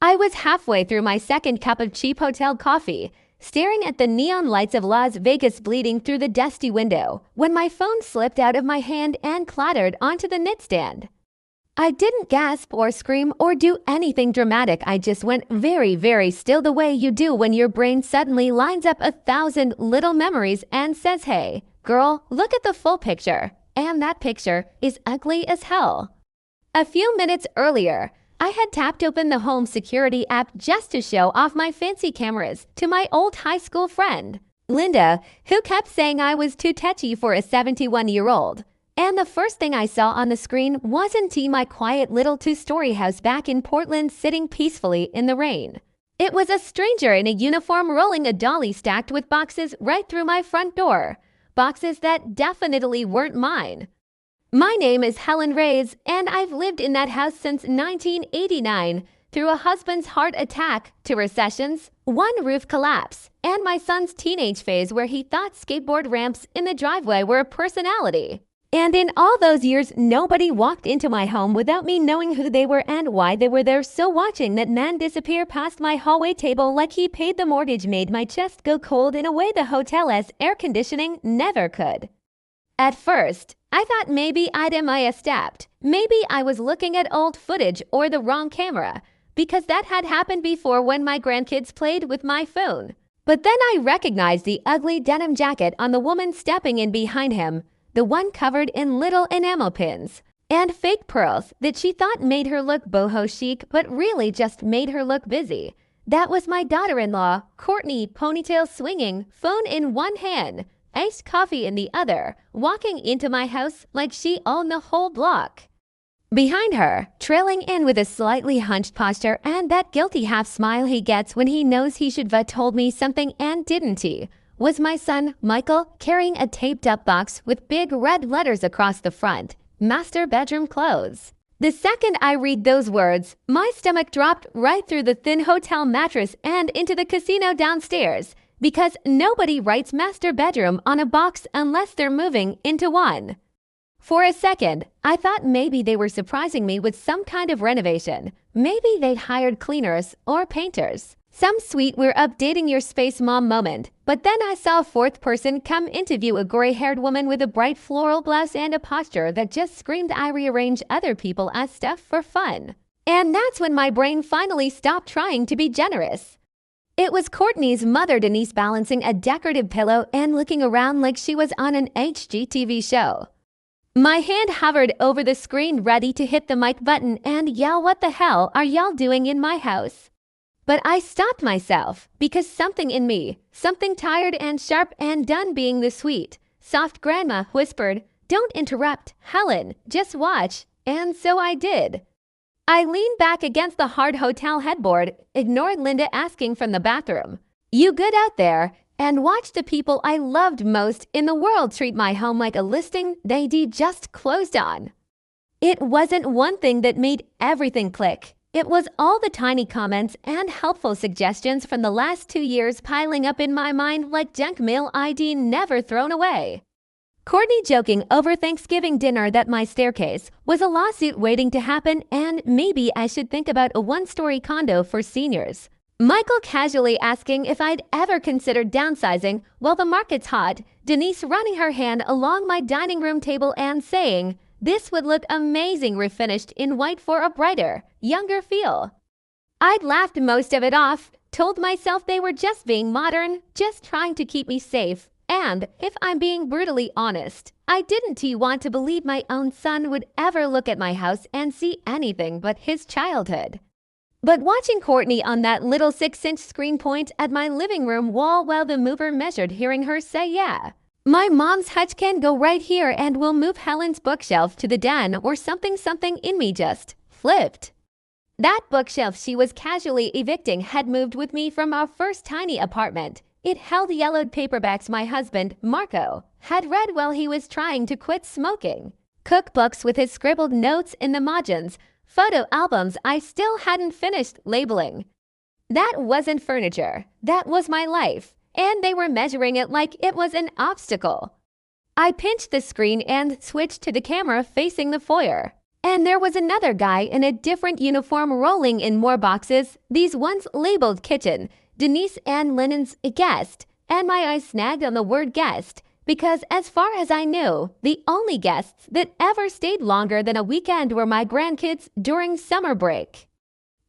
I was halfway through my second cup of cheap hotel coffee, staring at the neon lights of Las Vegas bleeding through the dusty window, when my phone slipped out of my hand and clattered onto the nightstand. I didn't gasp or scream or do anything dramatic. I just went very, very still, the way you do when your brain suddenly lines up 1,000 little memories and says, "Hey, girl, look at the full picture." And that picture is ugly as hell. A few minutes earlier, I had tapped open the home security app just to show off my fancy cameras to my old high school friend, Linda, who kept saying I was too touchy for a 71-year-old. And the first thing I saw on the screen wasn't my quiet little two-story house back in Portland sitting peacefully in the rain. It was a stranger in a uniform rolling a dolly stacked with boxes right through my front door. Boxes that definitely weren't mine. My name is Helen Reyes, and I've lived in that house since 1989, through a husband's heart attack to recessions, one roof collapse, and my son's teenage phase where he thought skateboard ramps in the driveway were a personality. And in all those years, nobody walked into my home without me knowing who they were and why they were there. So watching that man disappear past my hallway table like he paid the mortgage made my chest go cold in a way the hotel's air conditioning never could. At first, I thought maybe I'd stepped. Maybe I was looking at old footage or the wrong camera, because that had happened before when my grandkids played with my phone. But then I recognized the ugly denim jacket on the woman stepping in behind him, the one covered in little enamel pins and fake pearls that she thought made her look boho chic but really just made her look busy. That was my daughter-in-law, Courtney, ponytail swinging, phone in one hand, iced coffee in the other, walking into my house like she owned the whole block. Behind her, trailing in with a slightly hunched posture and that guilty half smile he gets when he knows he should have told me something and didn't he, was my son, Michael, carrying a taped-up box with big red letters across the front, "Master Bedroom Clothes." The second I read those words, my stomach dropped right through the thin hotel mattress and into the casino downstairs, because nobody writes master bedroom on a box unless they're moving into one. For a second, I thought maybe they were surprising me with some kind of renovation. Maybe they'd hired cleaners or painters. Some sweet "we're updating your space, mom" moment. But then I saw a fourth person come interview a gray-haired woman with a bright floral blouse and a posture that just screamed I rearrange other people as stuff for fun. And that's when my brain finally stopped trying to be generous. It was Courtney's mother, Denise, balancing a decorative pillow and looking around like she was on an HGTV show. My hand hovered over the screen ready to hit the mic button and yell, "What the hell are y'all doing in my house?" But I stopped myself because something in me, something tired and sharp and done being the sweet, soft grandma, whispered, "Don't interrupt, Helen, just watch." And so I did. I leaned back against the hard hotel headboard, ignored Linda asking from the bathroom, "You good out there?" and watched the people I loved most in the world treat my home like a listing they'd just closed on. It wasn't one thing that made everything click. It was all the tiny comments and helpful suggestions from the last 2 years piling up in my mind like junk mail I'd never thrown away. Courtney joking over Thanksgiving dinner that my staircase was a lawsuit waiting to happen and maybe I should think about a one-story condo for seniors. Michael casually asking if I'd ever considered downsizing while the market's hot, Denise running her hand along my dining room table and saying, "This would look amazing refinished in white for a brighter, younger feel." I'd laughed most of it off, told myself they were just being modern, just trying to keep me safe. And, if I'm being brutally honest, I didn't want to believe my own son would ever look at my house and see anything but his childhood. But watching Courtney on that little 6-inch screen point at my living room wall while the mover measured, hearing her say, "Yeah, my mom's hutch can go right here and we'll move Helen's bookshelf to the den," or something in me just flipped. That bookshelf she was casually evicting had moved with me from our first tiny apartment. It held yellowed paperbacks my husband, Marco, had read while he was trying to quit smoking, cookbooks with his scribbled notes in the margins, photo albums I still hadn't finished labeling. That wasn't furniture. That was my life. And they were measuring it like it was an obstacle. I pinched the screen and switched to the camera facing the foyer. And there was another guy in a different uniform rolling in more boxes, these ones labeled kitchen, Denise and Lennon's guest, and my eyes snagged on the word guest, because as far as I knew, the only guests that ever stayed longer than a weekend were my grandkids during summer break.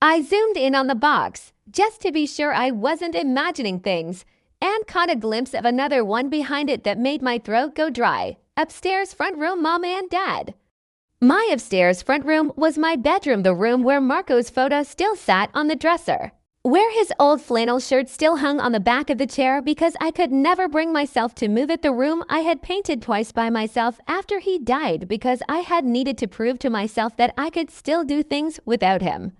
I zoomed in on the box, just to be sure I wasn't imagining things, and caught a glimpse of another one behind it that made my throat go dry. Upstairs front room, Mom and Dad. My upstairs front room was my bedroom, the room where Marco's photo still sat on the dresser, where his old flannel shirt still hung on the back of the chair because I could never bring myself to move it, the room I had painted twice by myself after he died because I had needed to prove to myself that I could still do things without him.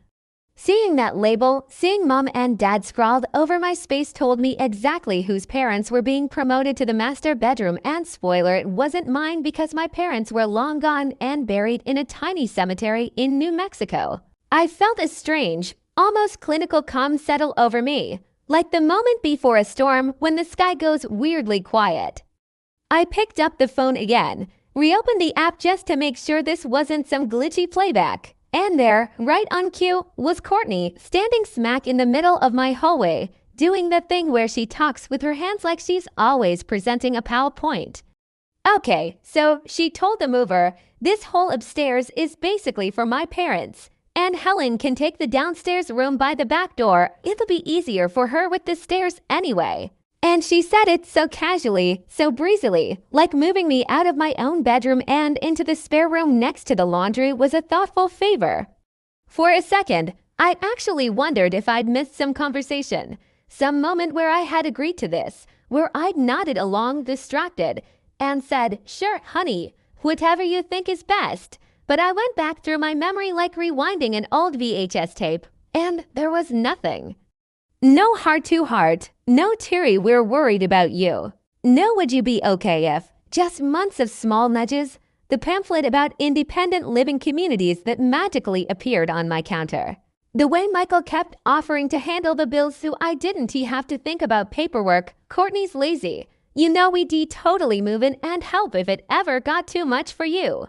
Seeing that label, seeing Mom and Dad scrawled over my space told me exactly whose parents were being promoted to the master bedroom, and spoiler, it wasn't mine because my parents were long gone and buried in a tiny cemetery in New Mexico. I felt a strange, almost clinical calm settle over me, like the moment before a storm when the sky goes weirdly quiet. I picked up the phone again, reopened the app just to make sure this wasn't some glitchy playback. And there, right on cue, was Courtney, standing smack in the middle of my hallway, doing the thing where she talks with her hands like she's always presenting a PowerPoint. Okay, so she told the mover, this whole upstairs is basically for my parents, and Helen can take the downstairs room by the back door. It'll be easier for her with the stairs anyway. And she said it so casually, so breezily, like moving me out of my own bedroom and into the spare room next to the laundry was a thoughtful favor. For a second, I actually wondered if I'd missed some conversation, some moment where I had agreed to this, where I'd nodded along distracted and said, sure, honey, whatever you think is best. But I went back through my memory like rewinding an old VHS tape, and there was nothing. No heart-to-heart, no teary we're worried about you. No would you be okay if, just months of small nudges, the pamphlet about independent living communities that magically appeared on my counter. The way Michael kept offering to handle the bills so I didn't have to think about paperwork. Courtney's lazy. You know we'd totally move in and help if it ever got too much for you.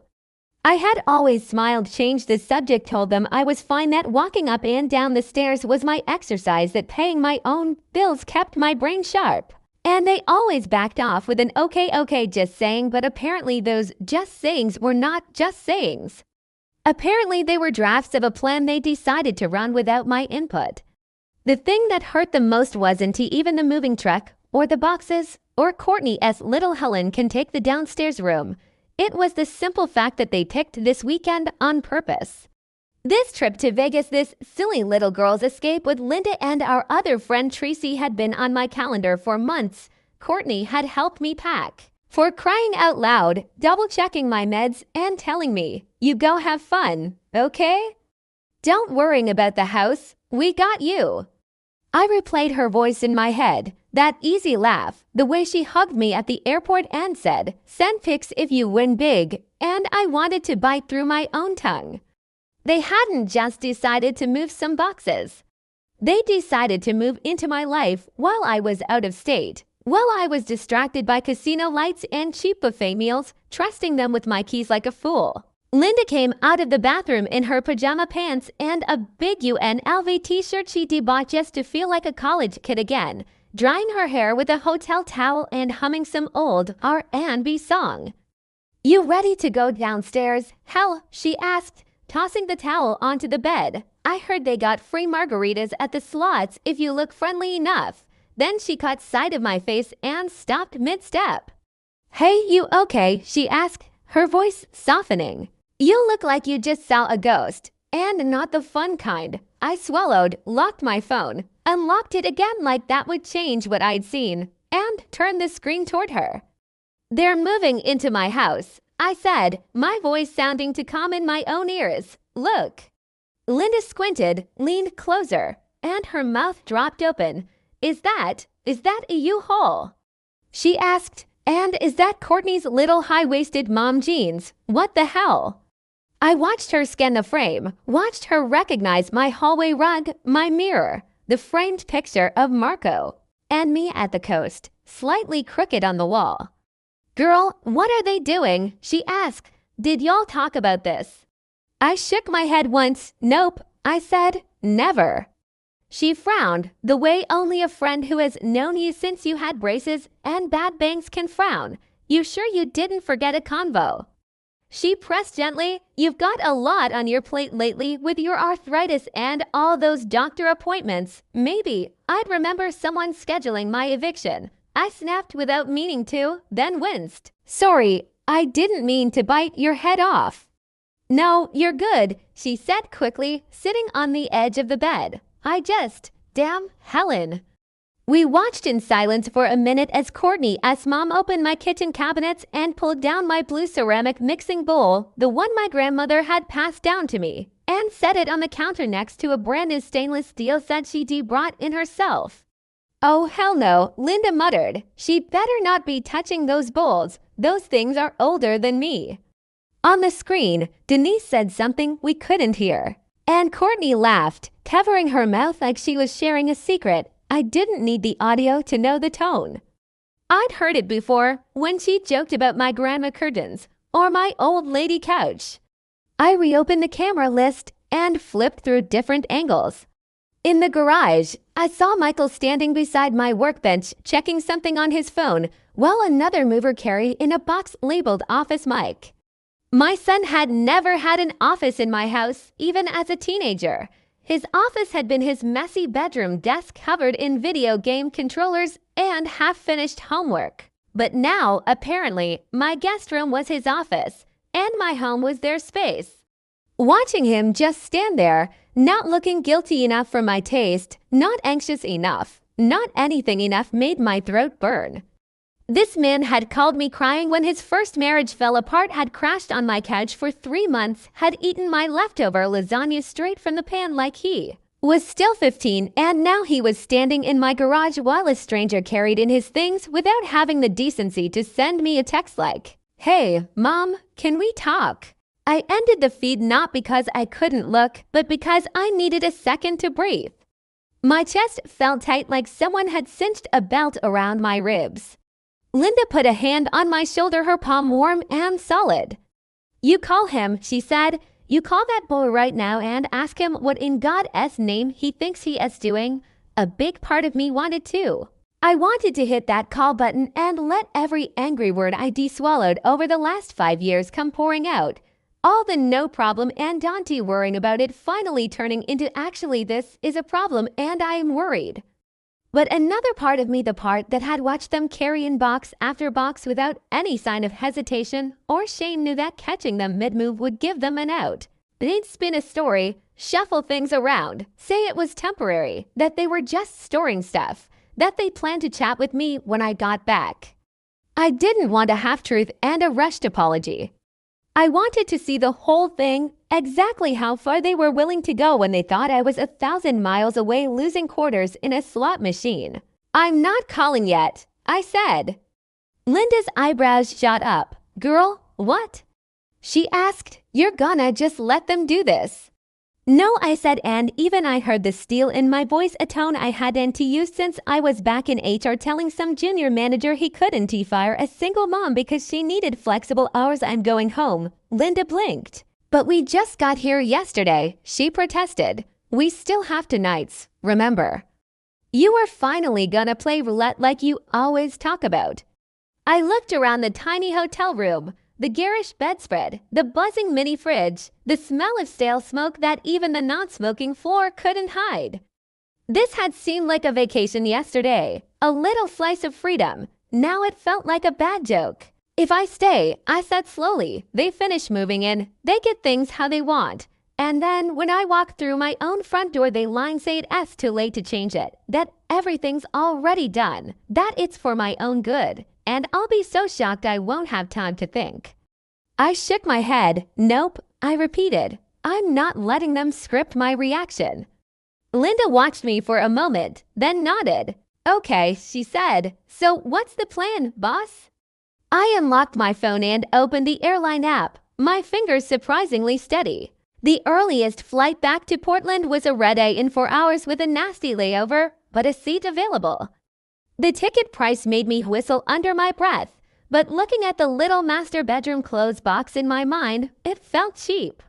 I had always smiled, changed the subject, told them I was fine, that walking up and down the stairs was my exercise, that paying my own bills kept my brain sharp. And they always backed off with an okay, just saying, but apparently those just sayings were not just sayings. Apparently they were drafts of a plan they decided to run without my input. The thing that hurt the most wasn't even the moving truck, or the boxes, or Courtney's little Helen can take the downstairs room. It was the simple fact that they picked this weekend on purpose. This trip to Vegas, this silly little girl's escape with Linda and our other friend Tracy, had been on my calendar for months. Courtney had helped me pack. For crying out loud, double-checking my meds and telling me, you go have fun, okay? Don't worry about the house, we got you. I replayed her voice in my head, that easy laugh, the way she hugged me at the airport and said, send pics if you win big, and I wanted to bite through my own tongue. They hadn't just decided to move some boxes. They decided to move into my life while I was out of state, while I was distracted by casino lights and cheap buffet meals, trusting them with my keys like a fool. Linda came out of the bathroom in her pajama pants and a big UNLV t-shirt she'd bought just to feel like a college kid again, drying her hair with a hotel towel and humming some old R&B song. You ready to go downstairs, Hel? She asked, tossing the towel onto the bed. I heard they got free margaritas at the slots if you look friendly enough. Then she caught sight of my face and stopped mid-step. Hey, you okay? She asked, her voice softening. You look like you just saw a ghost, and not the fun kind. I swallowed, locked my phone, unlocked it again like that would change what I'd seen, and turned the screen toward her. They're moving into my house, I said, my voice sounding to calm in my own ears. Look. Linda squinted, leaned closer, and her mouth dropped open. Is that a U-Haul? She asked, and is that Courtney's little high-waisted mom jeans? What the hell? I watched her scan the frame, watched her recognize my hallway rug, my mirror, the framed picture of Marco, and me at the coast, slightly crooked on the wall. Girl, what are they doing? She asked. Did y'all talk about this? I shook my head once. Nope, I said, never. She frowned, the way only a friend who has known you since you had braces and bad bangs can frown. You sure you didn't forget a convo? She pressed gently. You've got a lot on your plate lately with your arthritis and all those doctor appointments. Maybe I'd remember someone scheduling my eviction. I snapped without meaning to, then winced. Sorry, I didn't mean to bite your head off. No, you're good, she said quickly, sitting on the edge of the bed. Damn, Helen. We watched in silence for a minute as Courtney asked Mom opened my kitchen cabinets and pulled down my blue ceramic mixing bowl, the one my grandmother had passed down to me, and set it on the counter next to a brand new stainless steel set she brought in herself. Oh, hell no, Linda muttered. She'd better not be touching those bowls. Those things are older than me. On the screen, Denise said something we couldn't hear. And Courtney laughed, covering her mouth like she was sharing a secret. I didn't need the audio to know the tone. I'd heard it before, when she joked about my grandma curtains or my old lady couch. I reopened the camera list and flipped through different angles. In the garage, I saw Michael standing beside my workbench checking something on his phone while another mover carried in a box labeled office mic. My son had never had an office in my house, even as a teenager. His office had been his messy bedroom desk covered in video game controllers and half-finished homework. But now, apparently, my guest room was his office, and my home was their space. Watching him just stand there, not looking guilty enough for my taste, not anxious enough, not anything enough made my throat burn. This man had called me crying when his first marriage fell apart, had crashed on my couch for 3 months, had eaten my leftover lasagna straight from the pan like he was still 15, and now he was standing in my garage while a stranger carried in his things without having the decency to send me a text like, "Hey, Mom, can we talk?" I ended the feed not because I couldn't look, but because I needed a second to breathe. My chest felt tight like someone had cinched a belt around my ribs. Linda put a hand on my shoulder, her palm warm and solid. "You call him," she said. "You call that boy right now and ask him what in God's name he thinks he is doing." A big part of me wanted to. I wanted to hit that call button and let every angry word I swallowed over the last 5 years come pouring out. All the no problem and Dante worrying about it finally turning into actually this is a problem and I am worried. But another part of me, the part that had watched them carry in box after box without any sign of hesitation or shame, knew that catching them mid-move would give them an out. They'd spin a story, shuffle things around, say it was temporary, that they were just storing stuff, that they planned to chat with me when I got back. I didn't want a half-truth and a rushed apology. I wanted to see the whole thing, exactly how far they were willing to go when they thought I was 1,000 miles away losing quarters in a slot machine. "I'm not calling yet," I said. Linda's eyebrows shot up. "Girl, what?" she asked. "You're gonna just let them do this?" "No," I said, and even I heard the steel in my voice, a tone I hadn't used since I was back in HR telling some junior manager he couldn't fire a single mom because she needed flexible hours. "I'm going home." Linda blinked. "But we just got here yesterday," she protested. "We still have nights, remember?" "You are finally gonna play roulette like you always talk about." I looked around the tiny hotel room. The garish bedspread, the buzzing mini fridge, the smell of stale smoke that even the non-smoking floor couldn't hide. This had seemed like a vacation yesterday, a little slice of freedom. Now it felt like a bad joke. "If I stay," I said slowly, "they finish moving in, they get things how they want. And then when I walk through my own front door, they line say it's too late to change it, that everything's already done, that it's for my own good. And I'll be so shocked I won't have time to think." I shook my head. "Nope," I repeated. "I'm not letting them script my reaction." Linda watched me for a moment, then nodded. "Okay," she said. "So what's the plan, boss?" I unlocked my phone and opened the airline app, my fingers surprisingly steady. The earliest flight back to Portland was a red-eye in 4 hours with a nasty layover, but a seat available. The ticket price made me whistle under my breath, but looking at the little master bedroom clothes box in my mind, it felt cheap.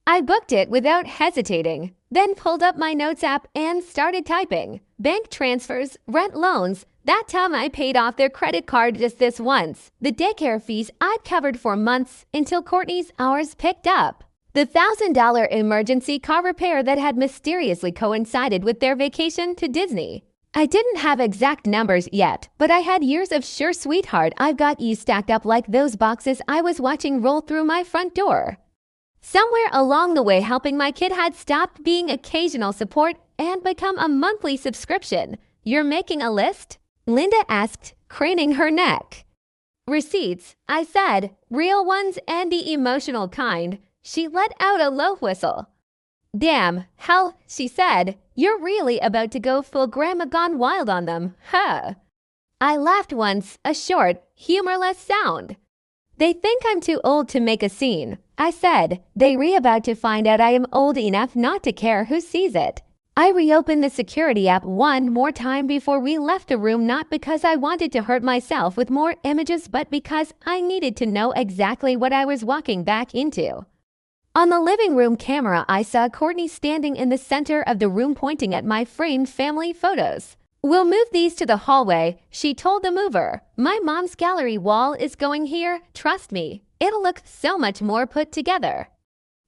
I booked it without hesitating, then pulled up my notes app and started typing. Bank transfers, rent loans. That time I paid off their credit card just this once. The daycare fees I'd covered for months until Courtney's hours picked up. The $1,000 emergency car repair that had mysteriously coincided with their vacation to Disney. I didn't have exact numbers yet, but I had years of sure sweetheart I've got you stacked up like those boxes I was watching roll through my front door. Somewhere along the way, helping my kid had stopped being occasional support and become a monthly subscription. You're making a list? Linda asked, craning her neck. Receipts, I said, real ones and the emotional kind. She let out a low whistle. Damn, hell, she said, you're really about to go full grandma gone wild on them, huh? I laughed once, a short, humorless sound. They think I'm too old to make a scene, I said. They're about to find out I am old enough not to care who sees it. I reopened the security app one more time before we left the room, not because I wanted to hurt myself with more images, but because I needed to know exactly what I was walking back into. On the living room camera, I saw Courtney standing in the center of the room pointing at my framed family photos. We'll move these to the hallway, she told the mover. My mom's gallery wall is going here, trust me. It'll look so much more put together.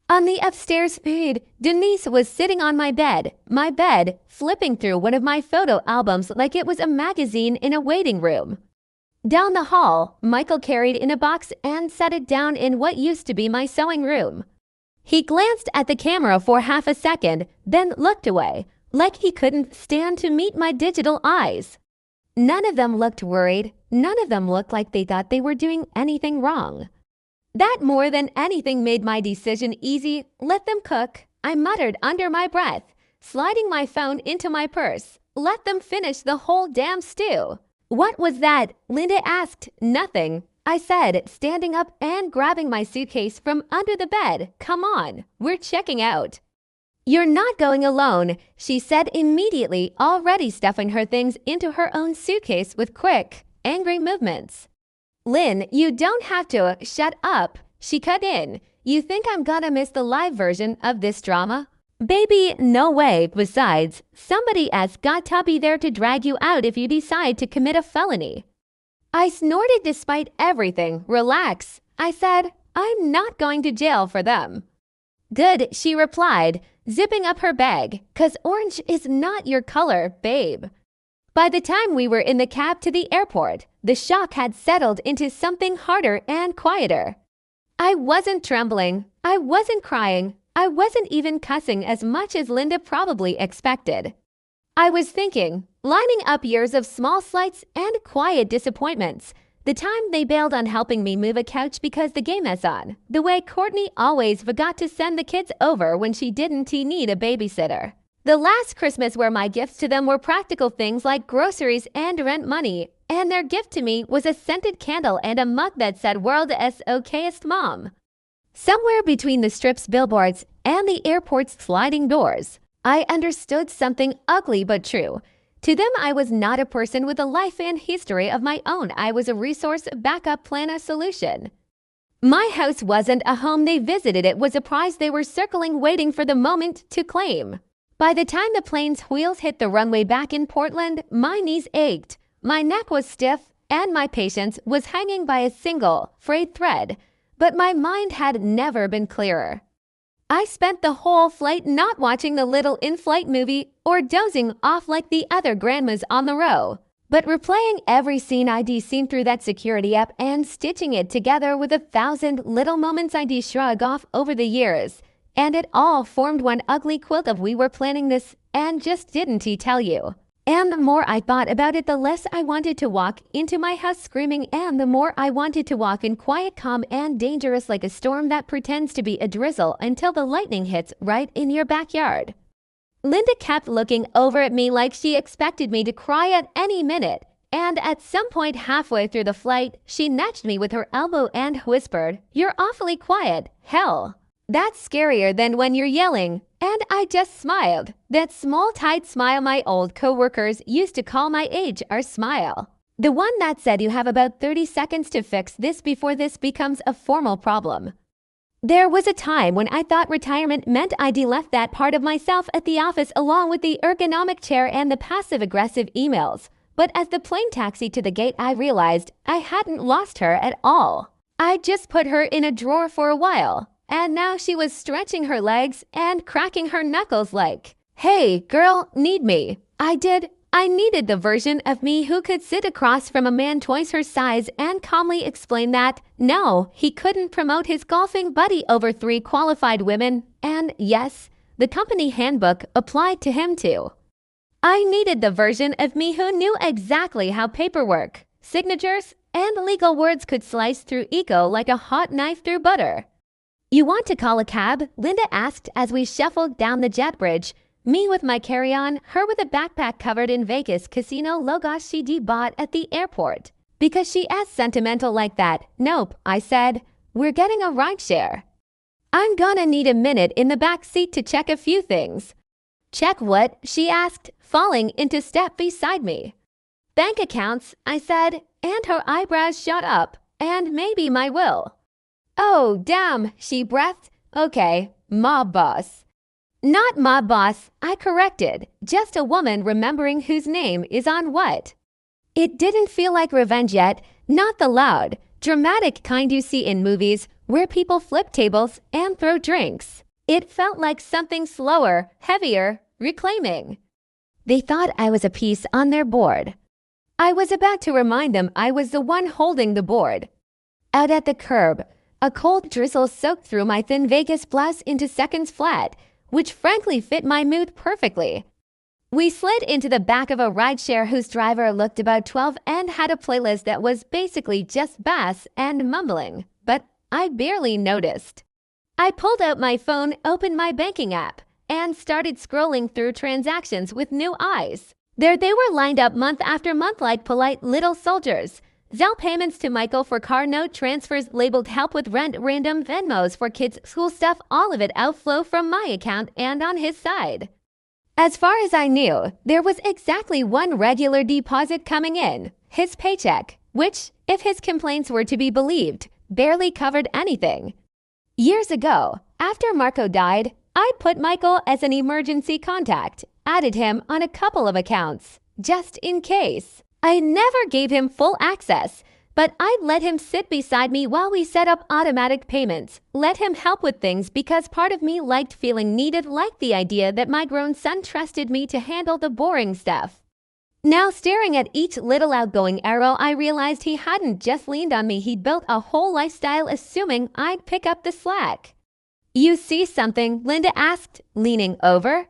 On the upstairs feed, Denise was sitting on my bed, flipping through one of my photo albums like it was a magazine in a waiting room. Down the hall, Michael carried in a box and set it down in what used to be my sewing room. He glanced at the camera for half a second, then looked away, like he couldn't stand to meet my digital eyes. None of them looked worried. None of them looked like they thought they were doing anything wrong. That more than anything made my decision easy. Let them cook, I muttered under my breath, sliding my phone into my purse. Let them finish the whole damn stew. What was that? Linda asked. Nothing, I said, standing up and grabbing my suitcase from under the bed. Come on, we're checking out. You're not going alone, she said immediately, already stuffing her things into her own suitcase with quick, angry movements. Lynn, you don't have to. Shut up, she cut in. You think I'm gonna miss the live version of this drama? Baby, no way. Besides, somebody has got to be there to drag you out if you decide to commit a felony. I snorted despite everything. Relax, I said. I'm not going to jail for them. Good, she replied, zipping up her bag, 'cause orange is not your color, babe. By the time we were in the cab to the airport, the shock had settled into something harder and quieter. I wasn't trembling. I wasn't crying. I wasn't even cussing as much as Linda probably expected. I was thinking, lining up years of small slights and quiet disappointments. The time they bailed on helping me move a couch because the game is on. The way Courtney always forgot to send the kids over when she didn't need a babysitter. The last Christmas where my gifts to them were practical things like groceries and rent money, and their gift to me was a scented candle and a mug that said "World's okayest mom." Somewhere between the strip's billboards and the airport's sliding doors, I understood something ugly but true. To them, I was not a person with a life and history of my own. I was a resource, backup plan, a solution. My house wasn't a home they visited. It was a prize they were circling, waiting for the moment to claim. By the time the plane's wheels hit the runway back in Portland, my knees ached, my neck was stiff, and my patience was hanging by a single, frayed thread. But my mind had never been clearer. I spent the whole flight not watching the little in-flight movie or dozing off like the other grandmas on the row, but replaying every scene I'd seen through that security app and stitching it together with 1,000 little moments I'd shrug off over the years. And it all formed one ugly quilt of we were planning this and just didn't tell you. And the more I thought about it, the less I wanted to walk into my house screaming, and the more I wanted to walk in quiet, calm, and dangerous like a storm that pretends to be a drizzle until the lightning hits right in your backyard. Linda kept looking over at me like she expected me to cry at any minute, and at some point halfway through the flight, she nudged me with her elbow and whispered, "You're awfully quiet. Hell, that's scarier than when you're yelling." And I just smiled. That small, tight smile my old co-workers used to call my age our smile. The one that said you have about 30 seconds to fix this before this becomes a formal problem. There was a time when I thought retirement meant I'd left that part of myself at the office along with the ergonomic chair and the passive-aggressive emails. But as the plane taxied to the gate, I realized I hadn't lost her at all. I'd just put her in a drawer for a while, and now she was stretching her legs and cracking her knuckles like, "Hey, girl, need me?" I needed the version of me who could sit across from a man twice her size and calmly explain that, no, he couldn't promote his golfing buddy over 3 qualified women, and yes, the company handbook applied to him too. I needed the version of me who knew exactly how paperwork, signatures, and legal words could slice through ego like a hot knife through butter. "You want to call a cab?" Linda asked as we shuffled down the jet bridge, me with my carry-on, her with a backpack covered in Vegas casino logos she'd bought at the airport. "Because she is sentimental like that." "Nope," I said. "We're getting a rideshare." "I'm gonna need a minute in the back seat to check a few things." "Check what?" she asked, falling into step beside me. "Bank accounts," I said, and her eyebrows shot up. "And maybe my will." "Oh, damn," she breathed. "Okay, mob boss." "Not mob boss," I corrected, "just a woman remembering whose name is on what." It didn't feel like revenge yet, not the loud, dramatic kind you see in movies where people flip tables and throw drinks. It felt like something slower, heavier, reclaiming. They thought I was a piece on their board. I was about to remind them I was the one holding the board. Out at the curb, a cold drizzle soaked through my thin Vegas blouse into seconds flat, which frankly fit my mood perfectly. We slid into the back of a rideshare whose driver looked about 12 and had a playlist that was basically just bass and mumbling, but I barely noticed. I pulled out my phone, opened my banking app, and started scrolling through transactions with new eyes. There they were lined up month after month like polite little soldiers. Zelle payments to Michael for car note transfers labeled help with rent, random Venmos for kids' school stuff, all of it outflow from my account and on his side. As far as I knew, there was exactly one regular deposit coming in, his paycheck, which, if his complaints were to be believed, barely covered anything. Years ago, after Marco died, I put Michael as an emergency contact, added him on a couple of accounts, just in case. I never gave him full access, but I let him sit beside me while we set up automatic payments, let him help with things because part of me liked feeling needed, liked the idea that my grown son trusted me to handle the boring stuff. Now staring at each little outgoing arrow, I realized he hadn't just leaned on me, he'd built a whole lifestyle assuming I'd pick up the slack. "You see something?" Linda asked, leaning over.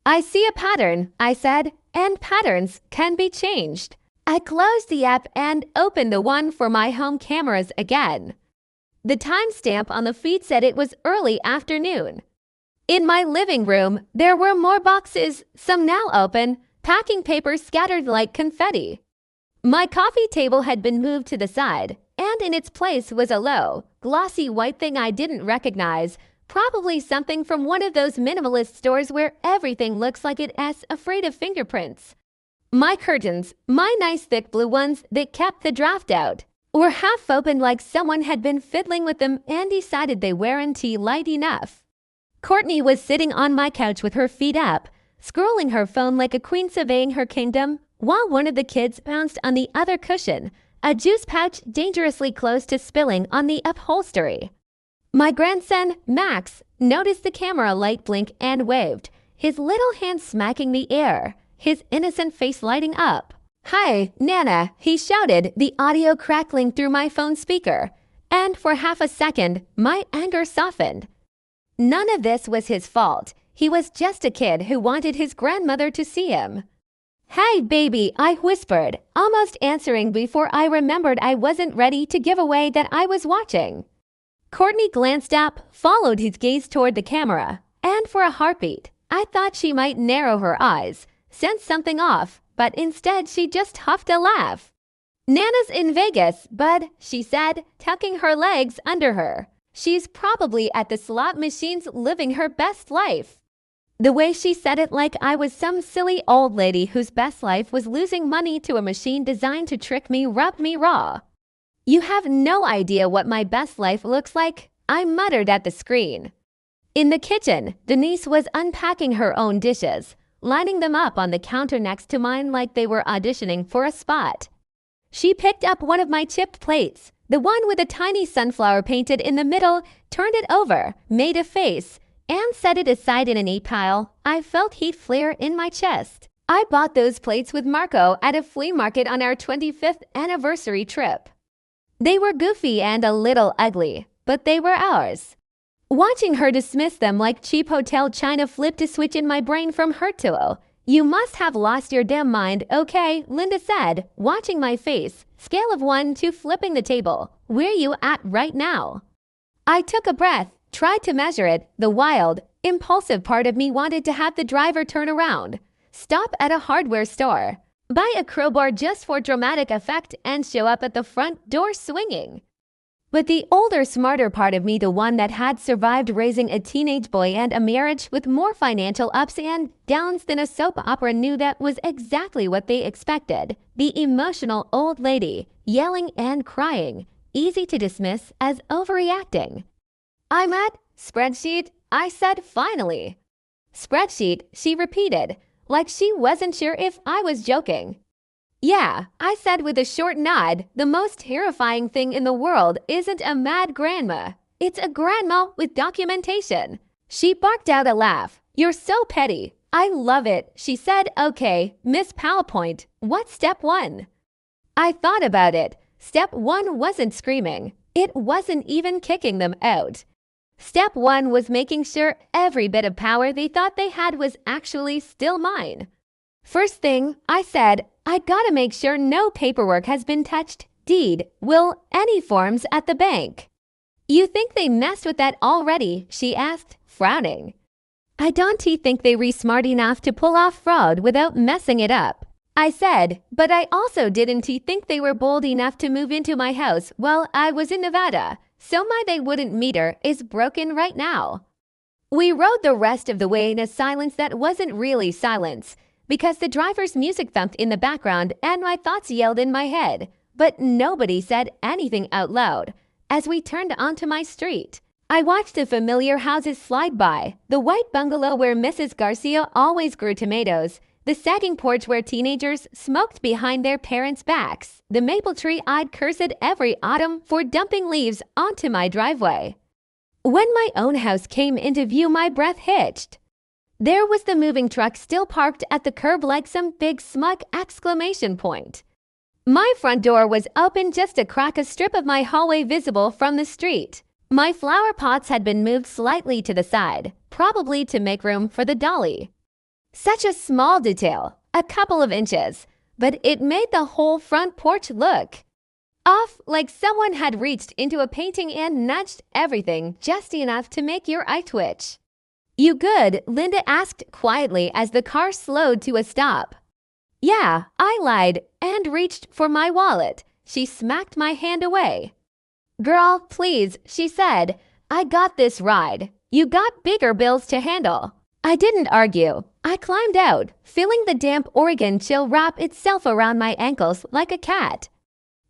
"I see a pattern," I said, "and patterns can be changed." I closed the app and opened the one for my home cameras again. The timestamp on the feed said it was early afternoon. In my living room, there were more boxes, some now open, packing paper scattered like confetti. My coffee table had been moved to the side, and in its place was a low, glossy white thing I didn't recognize, probably something from one of those minimalist stores where everything looks like it's afraid of fingerprints. My curtains, my nice thick blue ones that kept the draft out, were half open like someone had been fiddling with them and decided they weren't light enough. Courtney was sitting on my couch with her feet up, scrolling her phone like a queen surveying her kingdom, while one of the kids bounced on the other cushion, a juice pouch dangerously close to spilling on the upholstery. My grandson, Max, noticed the camera light blink and waved, his little hand smacking the air, his innocent face lighting up. "Hi, Nana," he shouted, the audio crackling through my phone speaker. And for half a second, my anger softened. None of this was his fault. He was just a kid who wanted his grandmother to see him. "Hey, baby," I whispered, almost answering before I remembered I wasn't ready to give away that I was watching. Courtney glanced up, followed his gaze toward the camera, and for a heartbeat, I thought she might narrow her eyes, sense something off, but instead she just huffed a laugh. "Nana's in Vegas, bud," she said, tucking her legs under her. "She's probably at the slot machines living her best life." The way she said it like I was some silly old lady whose best life was losing money to a machine designed to trick me rubbed me raw. "You have no idea what my best life looks like," I muttered at the screen. In the kitchen, Denise was unpacking her own dishes, lining them up on the counter next to mine like they were auditioning for a spot. She picked up one of my chipped plates, the one with a tiny sunflower painted in the middle, turned it over, made a face, and set it aside in a neat pile. I felt heat flare in my chest. I bought those plates with Marco at a flea market on our 25th anniversary trip. They were goofy and a little ugly, but they were ours. Watching her dismiss them like cheap hotel china flipped a switch in my brain from hurt to "You must have lost your damn mind, okay," Linda said, watching my face, scale of 1 to flipping the table. "Where you at right now?" I took a breath, tried to measure it. The wild, impulsive part of me wanted to have the driver turn around, stop at a hardware store, buy a crowbar just for dramatic effect, and show up at the front door swinging. But the older, smarter part of me, the one that had survived raising a teenage boy and a marriage with more financial ups and downs than a soap opera, knew that was exactly what they expected. The emotional old lady, yelling and crying, easy to dismiss as overreacting. "I'm at spreadsheet," I said finally. "Spreadsheet," she repeated, like she wasn't sure if I was joking. "Yeah," I said with a short nod. "The most terrifying thing in the world isn't a mad grandma. It's a grandma with documentation." She barked out a laugh. "You're so petty." "I love it," she said. "Okay, Miss PowerPoint, what's step 1? I thought about it. Step 1 wasn't screaming. It wasn't even kicking them out. Step 1 was making sure every bit of power they thought they had was actually still mine. "First thing," I said, "I gotta make sure no paperwork has been touched, deed, will, any forms at the bank." "You think they messed with that already?" she asked, frowning. "I don't think they were smart enough to pull off fraud without messing it up," I said, "but I also didn't think they were bold enough to move into my house while I was in Nevada, so my they wouldn't meter is broken right now." We rode the rest of the way in a silence that wasn't really silence, because the driver's music thumped in the background and my thoughts yelled in my head, but nobody said anything out loud. As we turned onto my street, I watched the familiar houses slide by, the white bungalow where Mrs. Garcia always grew tomatoes, the sagging porch where teenagers smoked behind their parents' backs, the maple tree I'd cursed every autumn for dumping leaves onto my driveway. When my own house came into view, my breath hitched. There was the moving truck still parked at the curb like some big smug exclamation point. My front door was open just a crack, a strip of my hallway visible from the street. My flower pots had been moved slightly to the side, probably to make room for the dolly. Such a small detail, a couple of inches, but it made the whole front porch look off, like someone had reached into a painting and nudged everything just enough to make your eye twitch. "You good?" Linda asked quietly as the car slowed to a stop. "Yeah," I lied and reached for my wallet. She smacked my hand away. "Girl, please," she said. "I got this ride. You got bigger bills to handle." I didn't argue. I climbed out, feeling the damp Oregon chill wrap itself around my ankles like a cat.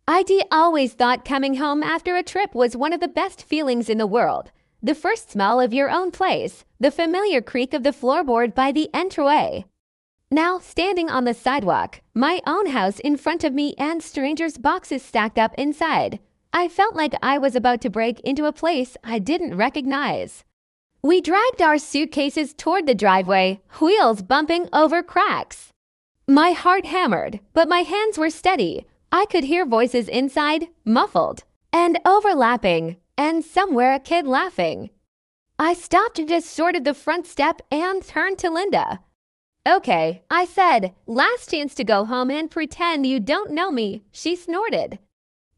I'd always thought coming home after a trip was one of the best feelings in the world. The first smell of your own place, the familiar creak of the floorboard by the entryway. Now, standing on the sidewalk, my own house in front of me and strangers' boxes stacked up inside, I felt like I was about to break into a place I didn't recognize. We dragged our suitcases toward the driveway, wheels bumping over cracks. My heart hammered, but my hands were steady. I could hear voices inside, muffled and overlapping, and somewhere a kid laughing. I stopped just short of the front step and turned to Linda. "Okay," I said, "last chance to go home and pretend you don't know me," she snorted.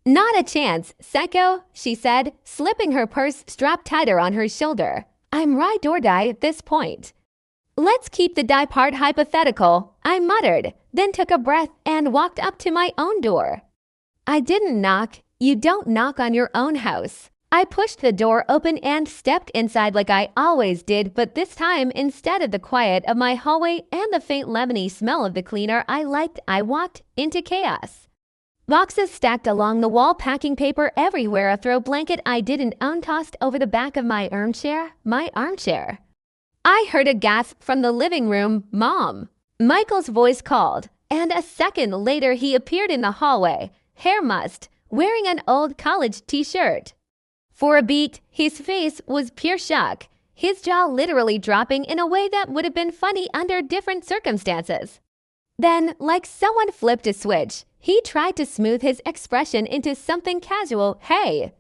"Not a chance, psycho," she said, slipping her purse strap tighter on her shoulder. "I'm ride or die at this point." "Let's keep the die part hypothetical," I muttered, then took a breath and walked up to my own door. I didn't knock. You don't knock on your own house. I pushed the door open and stepped inside like I always did, but this time, instead of the quiet of my hallway and the faint lemony smell of the cleaner I liked, I walked into chaos. Boxes stacked along the wall, packing paper everywhere, a throw blanket I didn't own tossed over the back of my armchair. I heard a gasp from the living room. Mom! Michael's voice called, and a second later he appeared in the hallway, hair mussed, wearing an old college t-shirt. For a beat, his face was pure shock, his jaw literally dropping in a way that would have been funny under different circumstances. Then, like someone flipped a switch, he tried to smooth his expression into something casual. Hey,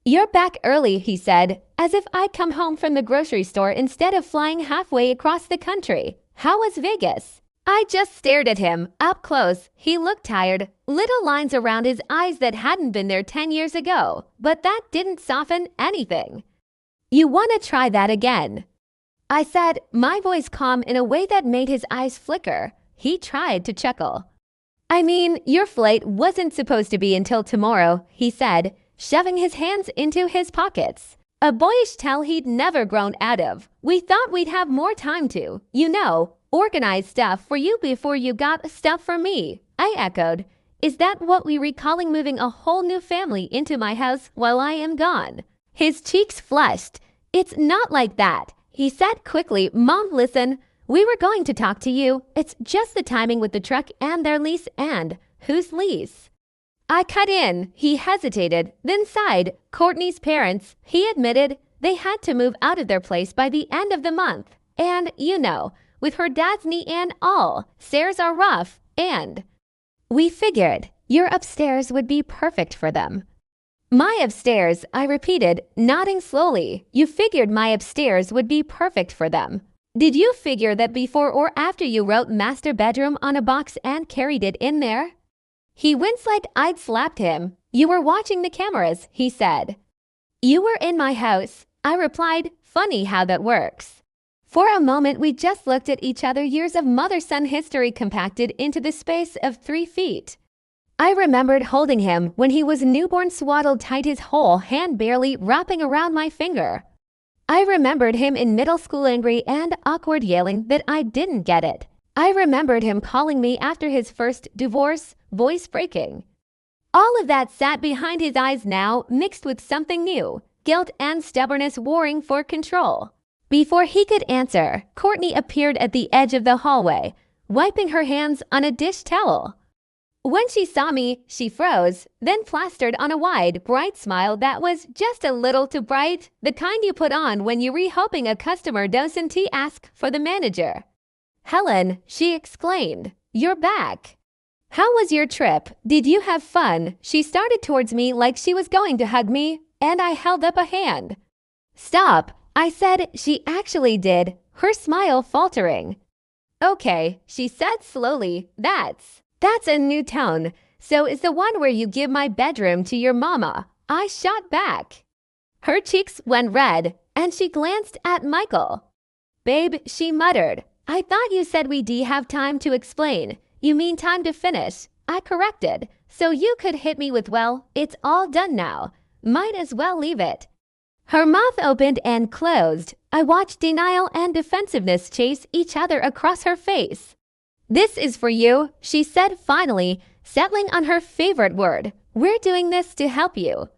you're back early, he said, as if I'd come home from the grocery store instead of flying halfway across the country. How was Vegas? I just stared at him, up close. He looked tired, little lines around his eyes that hadn't been there 10 years ago, but that didn't soften anything. You want to try that again? I said, my voice calm in a way that made his eyes flicker. He tried to chuckle. I mean, your flight wasn't supposed to be until tomorrow, he said, shoving his hands into his pockets. A boyish tell he'd never grown out of. We thought we'd have more time to, organize stuff for you before you got stuff for me. I echoed. Is that what we were calling moving a whole new family into my house while I am gone? His cheeks flushed. It's not like that, he said quickly. Mom, listen. We were going to talk to you. It's just the timing with the truck and their lease. And whose lease? I cut in. He hesitated, then sighed. Courtney's parents. He admitted they had to move out of their place by the end of the month. And, with her dad's knee and all, stairs are rough, and we figured your upstairs would be perfect for them. My upstairs, I repeated, nodding slowly. You figured my upstairs would be perfect for them. Did you figure that before or after you wrote master bedroom on a box and carried it in there? He winced like I'd slapped him. You were watching the cameras, he said. You were in my house, I replied. Funny how that works. For a moment, we just looked at each other, years of mother-son history compacted into the space of 3 feet. I remembered holding him when he was newborn, swaddled tight, his whole hand barely wrapping around my finger. I remembered him in middle school, angry and awkward, yelling that I didn't get it. I remembered him calling me after his first divorce, voice breaking. All of that sat behind his eyes now, mixed with something new, guilt and stubbornness warring for control. Before he could answer, Courtney appeared at the edge of the hallway, wiping her hands on a dish towel. When she saw me, she froze, then plastered on a wide, bright smile that was just a little too bright, the kind you put on when you were hoping a customer doesn't ask for the manager. Helen, she exclaimed, you're back. How was your trip? Did you have fun? She started towards me like she was going to hug me, and I held up a hand. Stop, I said. She actually did, her smile faltering. Okay, she said slowly, That's a new tone. So is the one where you give my bedroom to your mama. I shot back. Her cheeks went red, and she glanced at Michael. Babe, she muttered. I thought you said we'd have time to explain. You mean time to finish. I corrected. So you could hit me with, well, it's all done now. Might as well leave it. Her mouth opened and closed. I watched denial and defensiveness chase each other across her face. This is for you, she said finally, settling on her favorite word. We're doing this to help you.